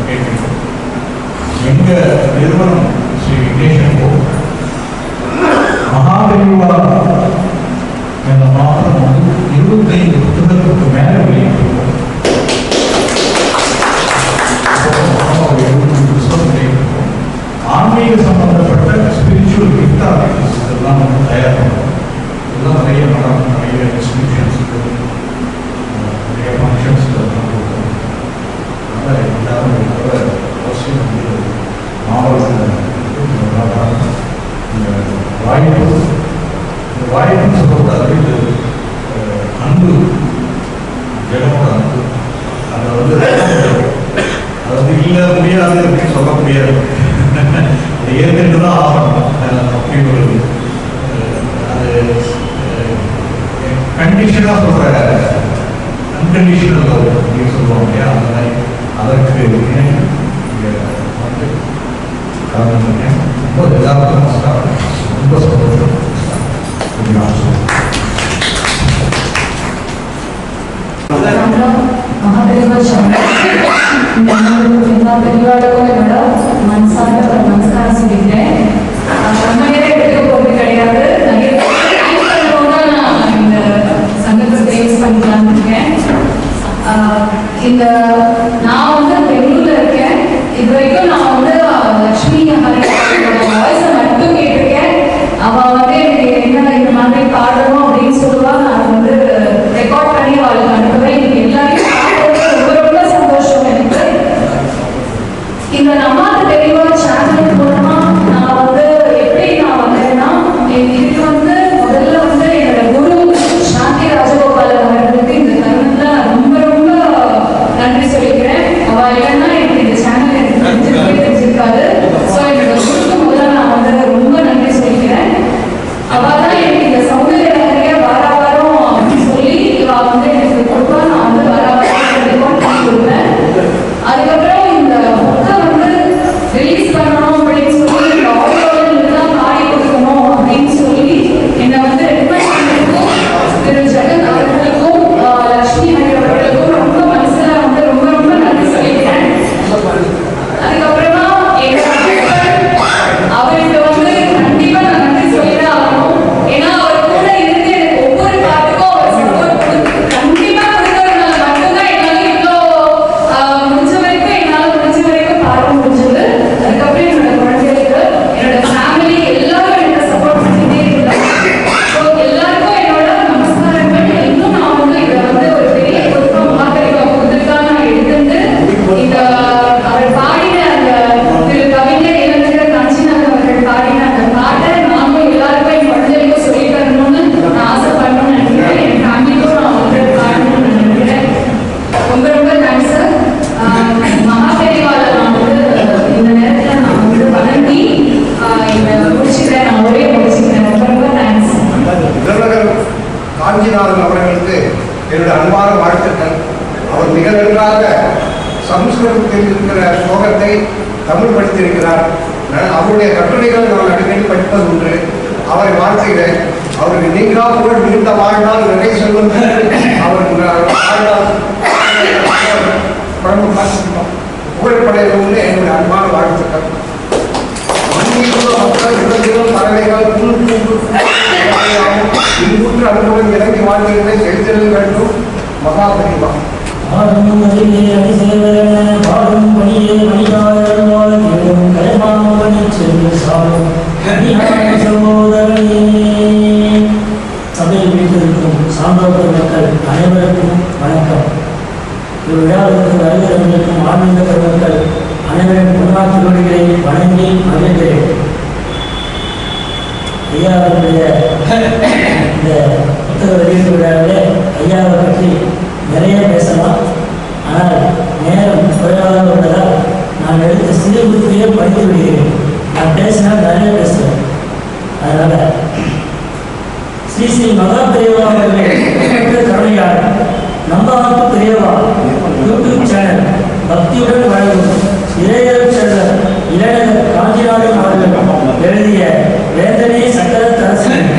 கேட்கிறோம். எங்கள் நிறுவனம் ஸ்ரீ விக்னேஸ்வரன் கோவில் மகாபெரிவா என்ற மாதம் வந்து 25 புத்தகத்துக்கு மேலே வெளியிட்டிருக்கோம். ஆன்மீக சம்பந்தப்பட்ட ஸ்பிரிச்சுவல் கிஃப்ட் ஆர்டிகல்ஸ் இதெல்லாம் வந்து தயார் பண்ணுறோம். இதெல்லாம் நிறைய நடக்கும், நிறைய எக்ஸிபிஷன்ஸுக்கு, நிறைய ஃபங்க்ஷன்ஸில் எல்லாம் கொடுக்குறோம். அதனால் எல்லாரும் அவசியம் வந்து மாவட்டத்தில் இந்த வாய்ப்புன்னு சொல்லக்கூடாது, இது அன்பு, ஜெகமோட அன்பு, அதை வந்து அது வந்து இல்லை முடியாது அப்படின்னு சொல்ல முடியாது. அது ஏற்கனவே தான் ஆகணும். அப்படி ஒரு அது கண்டிஷனாக சொல்கிற அன்கண்டிஷனல் லவ் அப்படின்னு சொல்லுவோம் இல்லையா, அந்த மாதிரி அதற்கு இங்கே வந்து கலந்துருக்கேன். ரொம்ப எல்லாருக்கும் நமஸ்காரம், ரொம்ப சந்தோஷம். மகாபெரிவா எல்லா பெரியவாளுக்கும் என்னோட மனசார்ந்த ஒரு நமஸ்காரம் சொல்லிக்கிறேன். ரொம்ப நேரம் எடுக்க போகிறது கிடையாது. நிறைய நான் இந்த சங்கத்தை யூஸ் பண்ணிக்கலான்னு இருக்கேன். இந்த நான் வந்து பெங்களூர்ல இருக்கேன். இது வரைக்கும் நான் வந்து லக்ஷ்மி வாய்ஸை மட்டும் கேட்டிருக்கேன். அவள் வந்து எனக்கு என்ன இந்த மாதிரி பாடணும் அப்படின்னு சொல்லுவா. நான் வந்து ரெக்கார்ட் பண்ணி அவளுக்கு அனுப்புவேன். எனக்கு எல்லாரையும் பாடுறது ரொம்ப ரொம்ப சந்தோஷம். எனக்கு இந்த நம்மாத பெரியவா சேனல் மூலமா நான் வந்து எப்படி நான் வந்தேன்னா, இதுக்கு வந்து முதல்ல வந்து என்னோட குரு சாந்தி ராஜகோபாலன் அவர்களுக்கு இந்த தருணத்துல ரொம்ப ரொம்ப நன்றி சொல்லிக்கிறேன். அவ இல்லைன்னா எனக்கு இந்த சேனல் எனக்கு தெரிஞ்சிருக்காது. ஸோ என்னோட குருக்கு முதல்ல நான் வந்து ரொம்ப நன்றி சொல்லிக்கிறேன். அவள் தான் எனக்கு இந்த சௌந்தர்ய நகரைய வார வாரம் அப்படின்னு சொல்லி இவ வந்து எனக்கு கொடுப்பா. நான் வந்து வார வாரம் கொடுப்பேன். அதுக்கப்புறம் இந்த புக்கை வந்து ரிலீஸ் பண்ணணும் அப்படின்னு சொல்லி இந்த ஆடியோவில் இதெல்லாம் பாடி கொடுக்கணும் அப்படின்னு சொல்லி என்னை வந்து ரெக்வெஸ்ட் பண்ணிருக்கோம். திரு ஜெகன் அவர்களுக்கும் லட்சுமி அவர்களுக்கும் ரொம்ப மனசுல வந்து ரொம்ப ரொம்ப நன்றி சொல்லிக்கிறேன். அதுக்கப்புறமா அவருக்கு வந்து கண்டிப்பா நான் நன்றி சொல்லிதான் ஆகணும். ஏன்னா அவர் கூட இருந்து எனக்கு ஒவ்வொரு பாட்டுக்கும் அவர் சப்போர்ட் கொடுத்து கண்டிப்பா கொடுக்கறதுனால மட்டும்தான் என்னால இவ்வளோ முடிஞ்ச வரைக்கும் பாட முடிஞ்சது. அதுக்கப்புறம் என்னோட குழந்தைகளுக்கு, என்னோட ஃபேமிலி எல்லாரும் எனக்கு சப்போர்ட் பண்ணிட்டே இருந்தாங்க. ஸோ எல்லாருக்கும் என்னோட நமஸ்காரங்கள். இன்னும் நான் வந்து இதை வந்து ஒரு பெரிய பொறுப்பாக மகாபெரிவா கொடுத்துருக்கான்னு நான் எடுத்துட்டு இந்த அவர் பாடின அந்த திரு கவிஞர் இளைஞர் காஞ்சிநாதன் அவர்கள் பாடின அந்த பாட்டை நானும் எல்லாருக்கும் என் குழந்தைகளுக்கும் சொல்லி தரணும்னு நான் ஆசைப்படணும்னு நினைக்கிறேன். என் ஃபேமிலிக்கும் நான் வந்து பாடணும்னு நினைக்கிறேன். ரொம்ப ரொம்ப தேங்க்ஸ் சார். மகாபெரிவால நான் வந்து இந்த நேரத்தில் நான் வந்து வணங்கி இதை முடிச்சுக்கிறேன். நான் ஒரே முடிச்சுக்கிறேன். ரொம்ப ரொம்ப தேங்க்ஸ். காஞ்சிநாதன் அவர்களுக்கு என்னுடைய அன்பான வாழ்த்துக்கள். அவர் மிக நன்றாக சமஸ்கிருதத்தில் இருக்கிற ஸ்லோகத்தை தமிழ் படித்திருக்கிறார். அவருடைய கட்டுரைகள் நான் அடிக்கடி படிப்பது உண்டு. அவரை வாழ்த்துகிறேன். அவருக்கு நீங்களா புகழ் மிகுந்த வாழ்நாள் நிறைய செல்வம் அவர் புகழ்படையவும்னு என்னுடைய அன்பான வாழ்த்துக்கள். மக்கள் இடத்திலும் பறவைகள் இன்புற்று அனுபவம் இறங்கி வாழ்க்கைகளை செலுத்த வேண்டும். மகாபெரிவா சபையில் வீட்டிற்கும் சான்றோர்கள் மக்கள் அனைவருக்கும் வணக்கம். இவ்விழாவிற்கு வருகிறவர்களுக்கும் ஆன்மீக பெருமக்கள் அனைவரும் முன்னாள் திருவடிகளை வணங்கி மகிழ்கிறேன். ஐயா அவர்களுடைய இந்த புத்தக வெளியீட்டு விழாவிலே ஐயாவை பற்றி நிறைய பேசலாம். ஆனால் நேரம் குறைவாக உள்ளதால் நான் எடுத்த சிறு குறிப்பிலேயே படித்து விடுகிறேன். நான் பேசினால் நிறைய பேசுவேன். அதனால் ஸ்ரீ ஸ்ரீ மகா பெரியவா அவர்கள் கருணையாளர் நம்பாத்து பெரியவா யூடியூப் சேனல் பக்தியுடன் வழங்கும் இளையர் செல்வர் இளைஞர் காஞ்சிநாதன் அவர்கள் எழுதிய வேந்தனே சக்கர தரசன்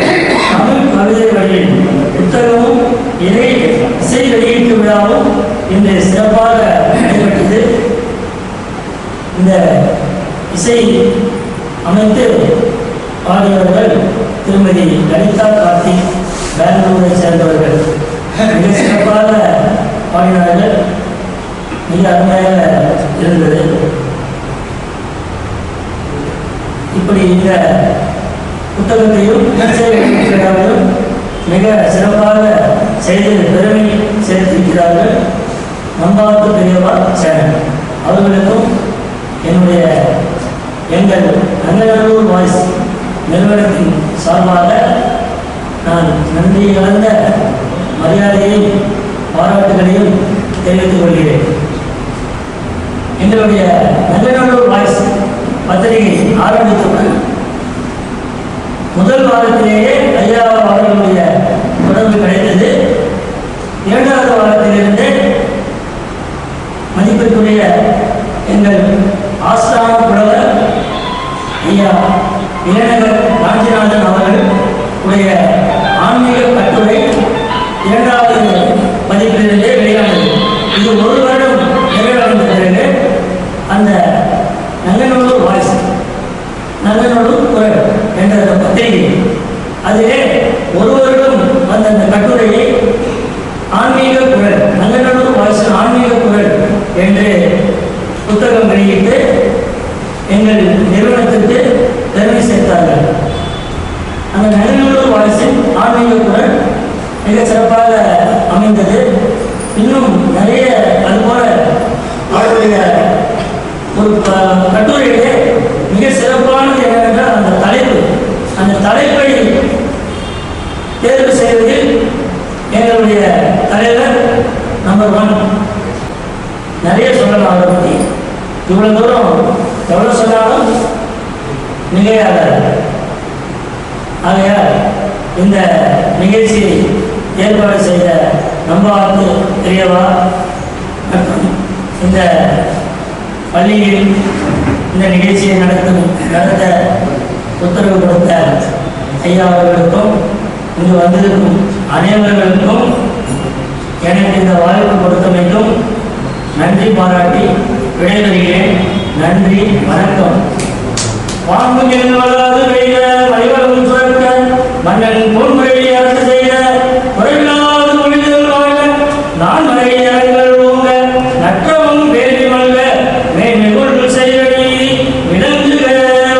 தமிழ் கவிதை வழியில் புத்தகமும் இசை வெளியீட்டு விழாவும் இன்று சிறப்பாக நடைபெற்றது. இந்த இசை அமைத்து பாடியவர்கள் திருமதி லலிதா கார்த்திக், பெங்களூரை சேர்ந்தவர்கள். மிக சிறப்பாக பாடினார்கள். மிக அருமையாக இருந்தது. இப்படி இந்த புத்தகத்தையும் மிக சிறப்பாக செய்து பெருமை சேர்த்திருக்கிறார்கள் நம்பாத்து பெரியவா சேனல். அவர்களுக்கும் என்னுடைய எங்கள் நங்கநல்லூர் வாய்ஸ் நிறுவனத்தின் சார்பாக நான் நன்றி கலந்த மரியாதையையும் பாராட்டுகளையும் தெரிவித்துக் கொள்கிறேன். எங்களுடைய நங்கநல்லூர் வாய்ஸ் பத்திரிகை ஆரம்பித்தவுடன் முதல் வாரத்திலேயே ஐயா அவர்களுடைய தொடர்பு கிடைத்தது. இரண்டாவது வாரத்திலிருந்து மதிப்பிற்குரிய எங்கள் ஆஸ்தான புலவர் ஐயா இளைஞர் காஞ்சிநாதன் அவர்கள் உடைய ஆன்மீக கட்டுரை இரண்டாவது பதிப்பிலிருந்தே வெளியானது. இது ஒரு வருடம் நிறைவடைந்த பிறகு அந்த நங்கநல்லூர் வாய்ஸ் நங்கநல்லூர் குரல் என்ற பத்திரிகை அதிலே ஒரு வருடம் வந்த அந்த கட்டுரையை ஆன்மீக குரல் நங்கநல்லூர் வாய்ஸ் ஆன்மீக குரல் என்று புத்தகம் வெளியிட்டு எங்கள் நிறுவனத்திற்கு பெருமை சேர்த்தார்கள். அந்த நங்கநல்லூர் வாய்ஸின் ஆன்மீக குரல் மிக சிறப்பாக அமைந்தது. இன்னும் நிறைய அதுபோல அவருடைய ஒரு கட்டுரையிலே மிக சிறப்பானது என்னவென்றால் அந்த தலைப்பை தேர்வு செய்வதில் எங்களுடைய தலைவர் நம்பர் 1. நிறைய சொல்லலாம் அவரை பற்றி. இவ்வளவு தூரம் எவ்வளவு சொன்னாலும் மிகையாகாது. ஆகையால் இந்த நிகழ்ச்சியை ஏற்பாடு செய்த நம்பாத்து பெரியவா மற்றும் இந்த பள்ளியில் இந்த நிகழ்ச்சியை நடத்த உத்தரவு கொடுத்த ஐயா அவர்களுக்கும் இங்கு வந்திருக்கும் அனைவர்களுக்கும் எனக்கு இந்த வாய்ப்பு கொடுத்தமைக்கும் நன்றி பாராட்டி விடைபெறுகிறேன். நன்றி, வணக்கம். வாங்குகில் வளாது வெய்த வழிவரும் சுரக்க மன்னன் பொன்முறை அரசு செய்த குறைவில்லாது மொழிதல் வாழ நான் மறை அரங்கள் ஓங்க நற்றமும் வேள்வி மல்க மேன்மைகொள் செய்வடி விளங்குக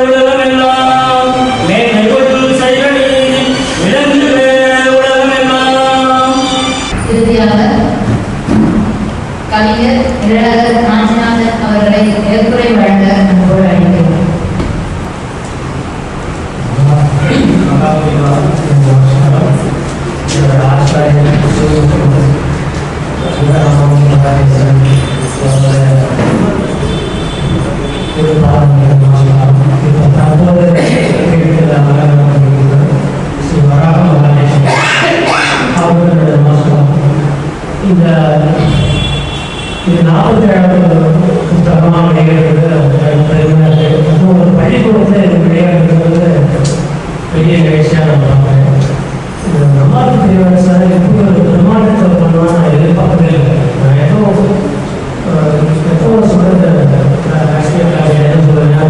உலகமெல்லாம் மேன்மைகொள் செய்வடி விளங்குக உலகமெல்லாம். இறுதியாக கவிஞர் இளையர் காஞ்சிநாதன் அவர்களை ஏற்புரை வழங்க அன்போடு அழைக்கிறேன். இது 47வது புத்தகமாக வெளியிடுறது ஒரு பள்ளிக்கூடத்தில் இது வெளியிடுறது பெரிய நிகழ்ச்சியாக நான் பார்க்குறேன். இந்த நம்பாத்து பெரியவா சார் எப்படி ஒரு பிரமாண்டத்தில் பண்ணலாம் நான் எதிர்பார்க்கவே இல்லை. நான் எப்போ சொல்றது ஆக்சுவலாக என்ன சொல்றேன்னா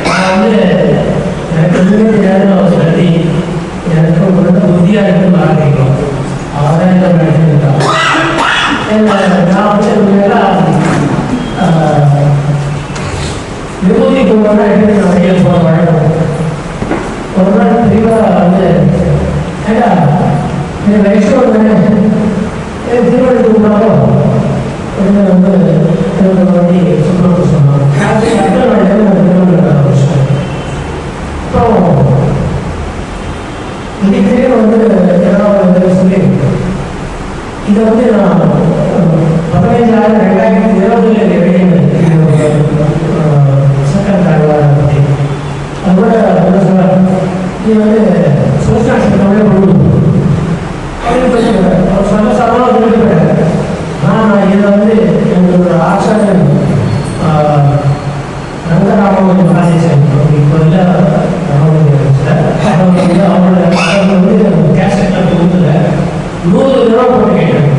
நான் எனக்கு எதுவுமே தெரியாத ஒரு நன்றி எனக்கு ஒரு புத்தியாக இருக்குன்னு ஆரம்பிக்கிறோம். அவதான் இந்த நடத்திருக்காங்க. நான் விபூதி கும்பனா எப்படி நான் செய்ய போன வழக்கம் ஒரு நாள் தெளிவாக ஏடா என் வயசோட திருவள்ளி கும்பிட்டாலோ அப்படின்னு திருவள்ளி சுப்பிரமணியம் சொன்னாங்க. திருவள்ளி ஆரம்பிச்சேன். அப்புறம் பேர் வந்து ஏதாவது சொல்லி இதை வந்து நான் 15/2020 வெளியிட்டேன் சட்டம் தகவலை பற்றி. அதோட இது வந்து சோசியல் சட்டமே கொடுக்கும் அப்படின்னு பேசுகிறேன். அவர் சந்தோஷமாக சொல்லிட்டு போயிட்டார். ஆனால் இதை வந்து எங்களோட ஆச்சாரியன் ரங்கராமன் மகாதேசன் இப்போ இல்லை அவங்களோட வந்து கேசட் கொடுத்துல 100 தடவை போட்டு கேட்டாங்க.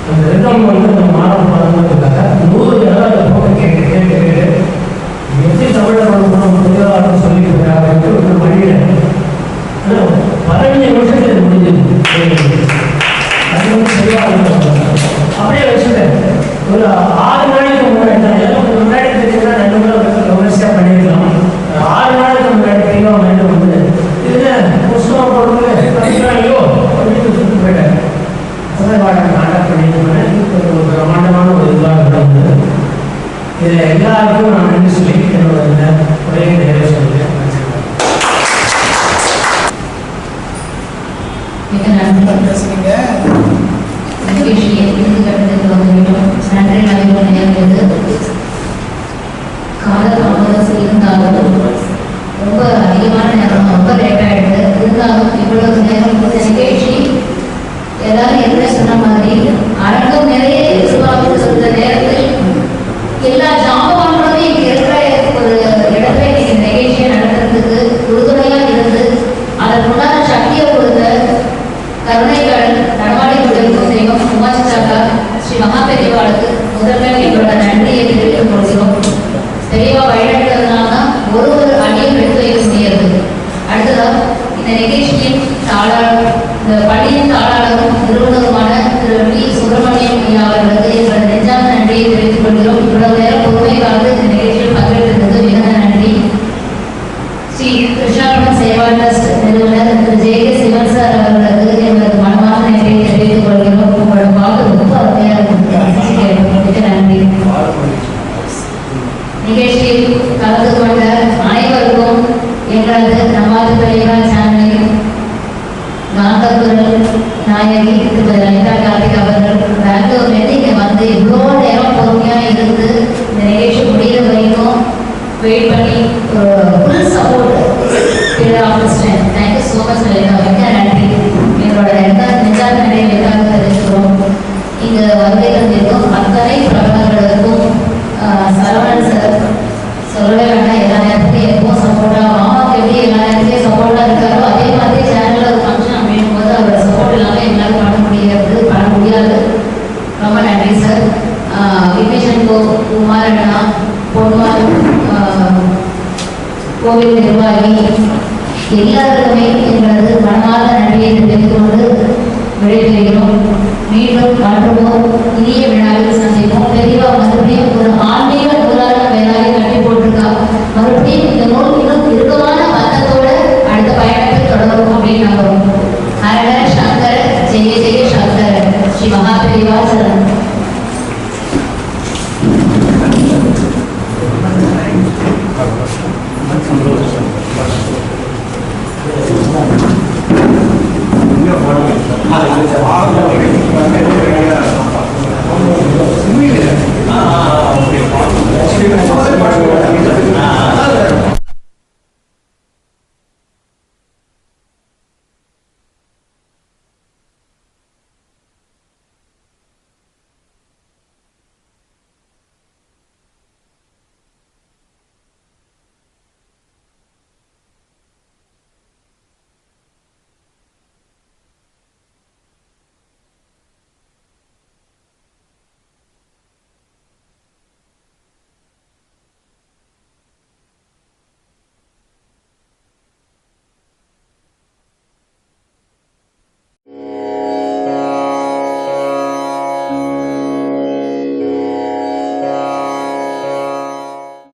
அந்த ரெண்டாம் வந்து நம்ம மாணவ பண்ணுறதுக்காக 100 தடவை அதை போட்டு கேட்டு எப்படி தமிழை பண்ணணும் புதிதாக சொல்லிட்டு இருக்காங்க ஒரு வழியில் 15 நிமிஷத்தில் முடிஞ்சது. அது வந்து சரியாக அப்படியே வச்சுட்டேன். ஒரு 6 நாளைக்கு முன்னாடி தெரிஞ்சுன்னா 2 முறை கவர்ச்சியாக பண்ணியிருக்கலாம். 6 நாளைக்கு முன்னாடி பெரியவா மைண்ட் வந்து இது புஸ்தகம் போடுறது ஐயோ அப்படின்னு சொல்லிட்டு போயிட்டேன். அதான் கான்டாக்ட் பண்ணிட்டு போனேன். ஒரு பிரமாண்டமான ஒரு இதுவாக இருந்தது. இதில் எல்லாருக்கும் நான் நன்றி சொல்லி என்னோட உரையை நிறைவு சொல்லிட்டேன். மிக நன்றி பேசுறீங்க. நிகழ்ச்சியை இறுதி கட்டத்துக்கு வந்துவிட்டோம். நன்றி நடைபெறுகிறது. கால தாமதம் இருந்தாலும் ரொம்ப அதிகமான நேரம், ரொம்ப லேட் ஆகிடுது. இருந்தாலும் இவ்வளவு நேரம் இந்த நிகழ்ச்சி எல்லாரும் என்ன சொன்ன மாதிரி அரங்கம் நிறைய எதிர்பார்த்து சொல்ற நேரத்தில் எல்லா ஜாம்பவான்களுமே இங்கே இருக்கிற ஒரு இடத்துல இந்த நிகழ்ச்சியை நடத்துறதுக்கு உறுதுணையாக இருந்து அதற்குண்டான சக்தியை கொடுத்த கருணைக்கடல் நடமாடி கொண்டிருக்கும் தெய்வம் உமாச்சாக்கா ஸ்ரீ மகாபெரியவாளுக்கு முதல்ல எங்களோட நன்றியை தெரிவித்துக் கொள்கிறோம். பெரியவா வழிநடத்துறதுனால தான் ஒரு அடியும் எடுத்து வைக்க முடியாது. அடுத்ததாக இந்த நிகழ்ச்சியின் தாளாளர், இந்த பள்ளியின் தாளாளரும் நிறுவனருமான திரு வி. சுப்பிரமணியம் ஐயா அவர்களுக்கு எங்களோட நெஞ்சான நன்றியை தெரிவித்துக் கொள்கிறோம். இவ்வளவு நேரம் பொறுமை காலத்து இந்த நிகழ்ச்சியில் பங்கேற்றதுக்கு மிக நன்றி. ஸ்ரீ கிருஷ்ணாபுரம் சேவா ட்ரஸ்ட் நிறுவனர் திரு ஜே.கே. சிவன் சார் அவர்களுக்கு எங்களது மனமான நன்றியை தெரிவித்துக் கொள்கிறோம். உங்களோட பாட்டு ரொம்ப அருமையாக இருக்கு. நன்றி. நிகழ்ச்சியில் கலந்து கொண்ட அனைவருக்கும் எங்களது நம்மாது பெரியவா சேனலில் நாகக்குரல் நாயகி திருமதி லலிதா கார்த்திக் அவர்கள் பெங்களூர்லேருந்து இங்கே வந்து இவ்வளோ நேரம் பொறுமையாக இருந்து இந்த நிகழ்ச்சி முடிகிற வரைக்கும் வெயிட் பண்ணி full support thank you so much Lalitha. மிக நன்றி. எங்களோட நெஞ்சாத நடைகளுக்காக தெரிவிக்கிறோம். இங்கே வருகை தந்திருக்கும் அத்தனை பிரபலங்களுக்கும் சரவணன் சார் சொல்லவே வேண்டாம். எல்லா நேரத்துலையும் எப்பவும் சப்போர்ட்டாக, மாமாவுக்கு எப்படி எல்லா நேரத்துலையும் சப்போர்ட்டாக இருக்காரோ அதே மாதிரி சேனலில் ஒரு ஃபங்க்ஷன் அப்படின்னும் போது அவரோட சப்போர்ட் இல்லாமல் எங்களால் பண்ண முடியாது. ரொம்ப நன்றி சார். விக்னேஷன் குமாரண்ணா, பொன்மார் கோவில் நிர்வாகி எல்லாருக்குமே எங்களது மனமார்ந்த நன்றியை தெரிவித்துக் கொண்டு விடைபெறுகிறோம். மீண்டும் மாற்றுவோம். இனிய விழாவில் சந்திப்போம். பெரியவா மறுபடியும் ஒரு ஆன்மீக நூலாக வேளாவை கட்டி போட்டிருக்கா. மறுபடியும் இந்த நூல் இன்னும் இறுக்கமான பந்தத்தோடு அடுத்த பயணத்தை தொடரும் அப்படின்னு நம்புறோம். ஹரஹர சங்கர ஜெய ஜெய சங்கர ஸ்ரீ மகாபெரிவா சரணம். இங்கே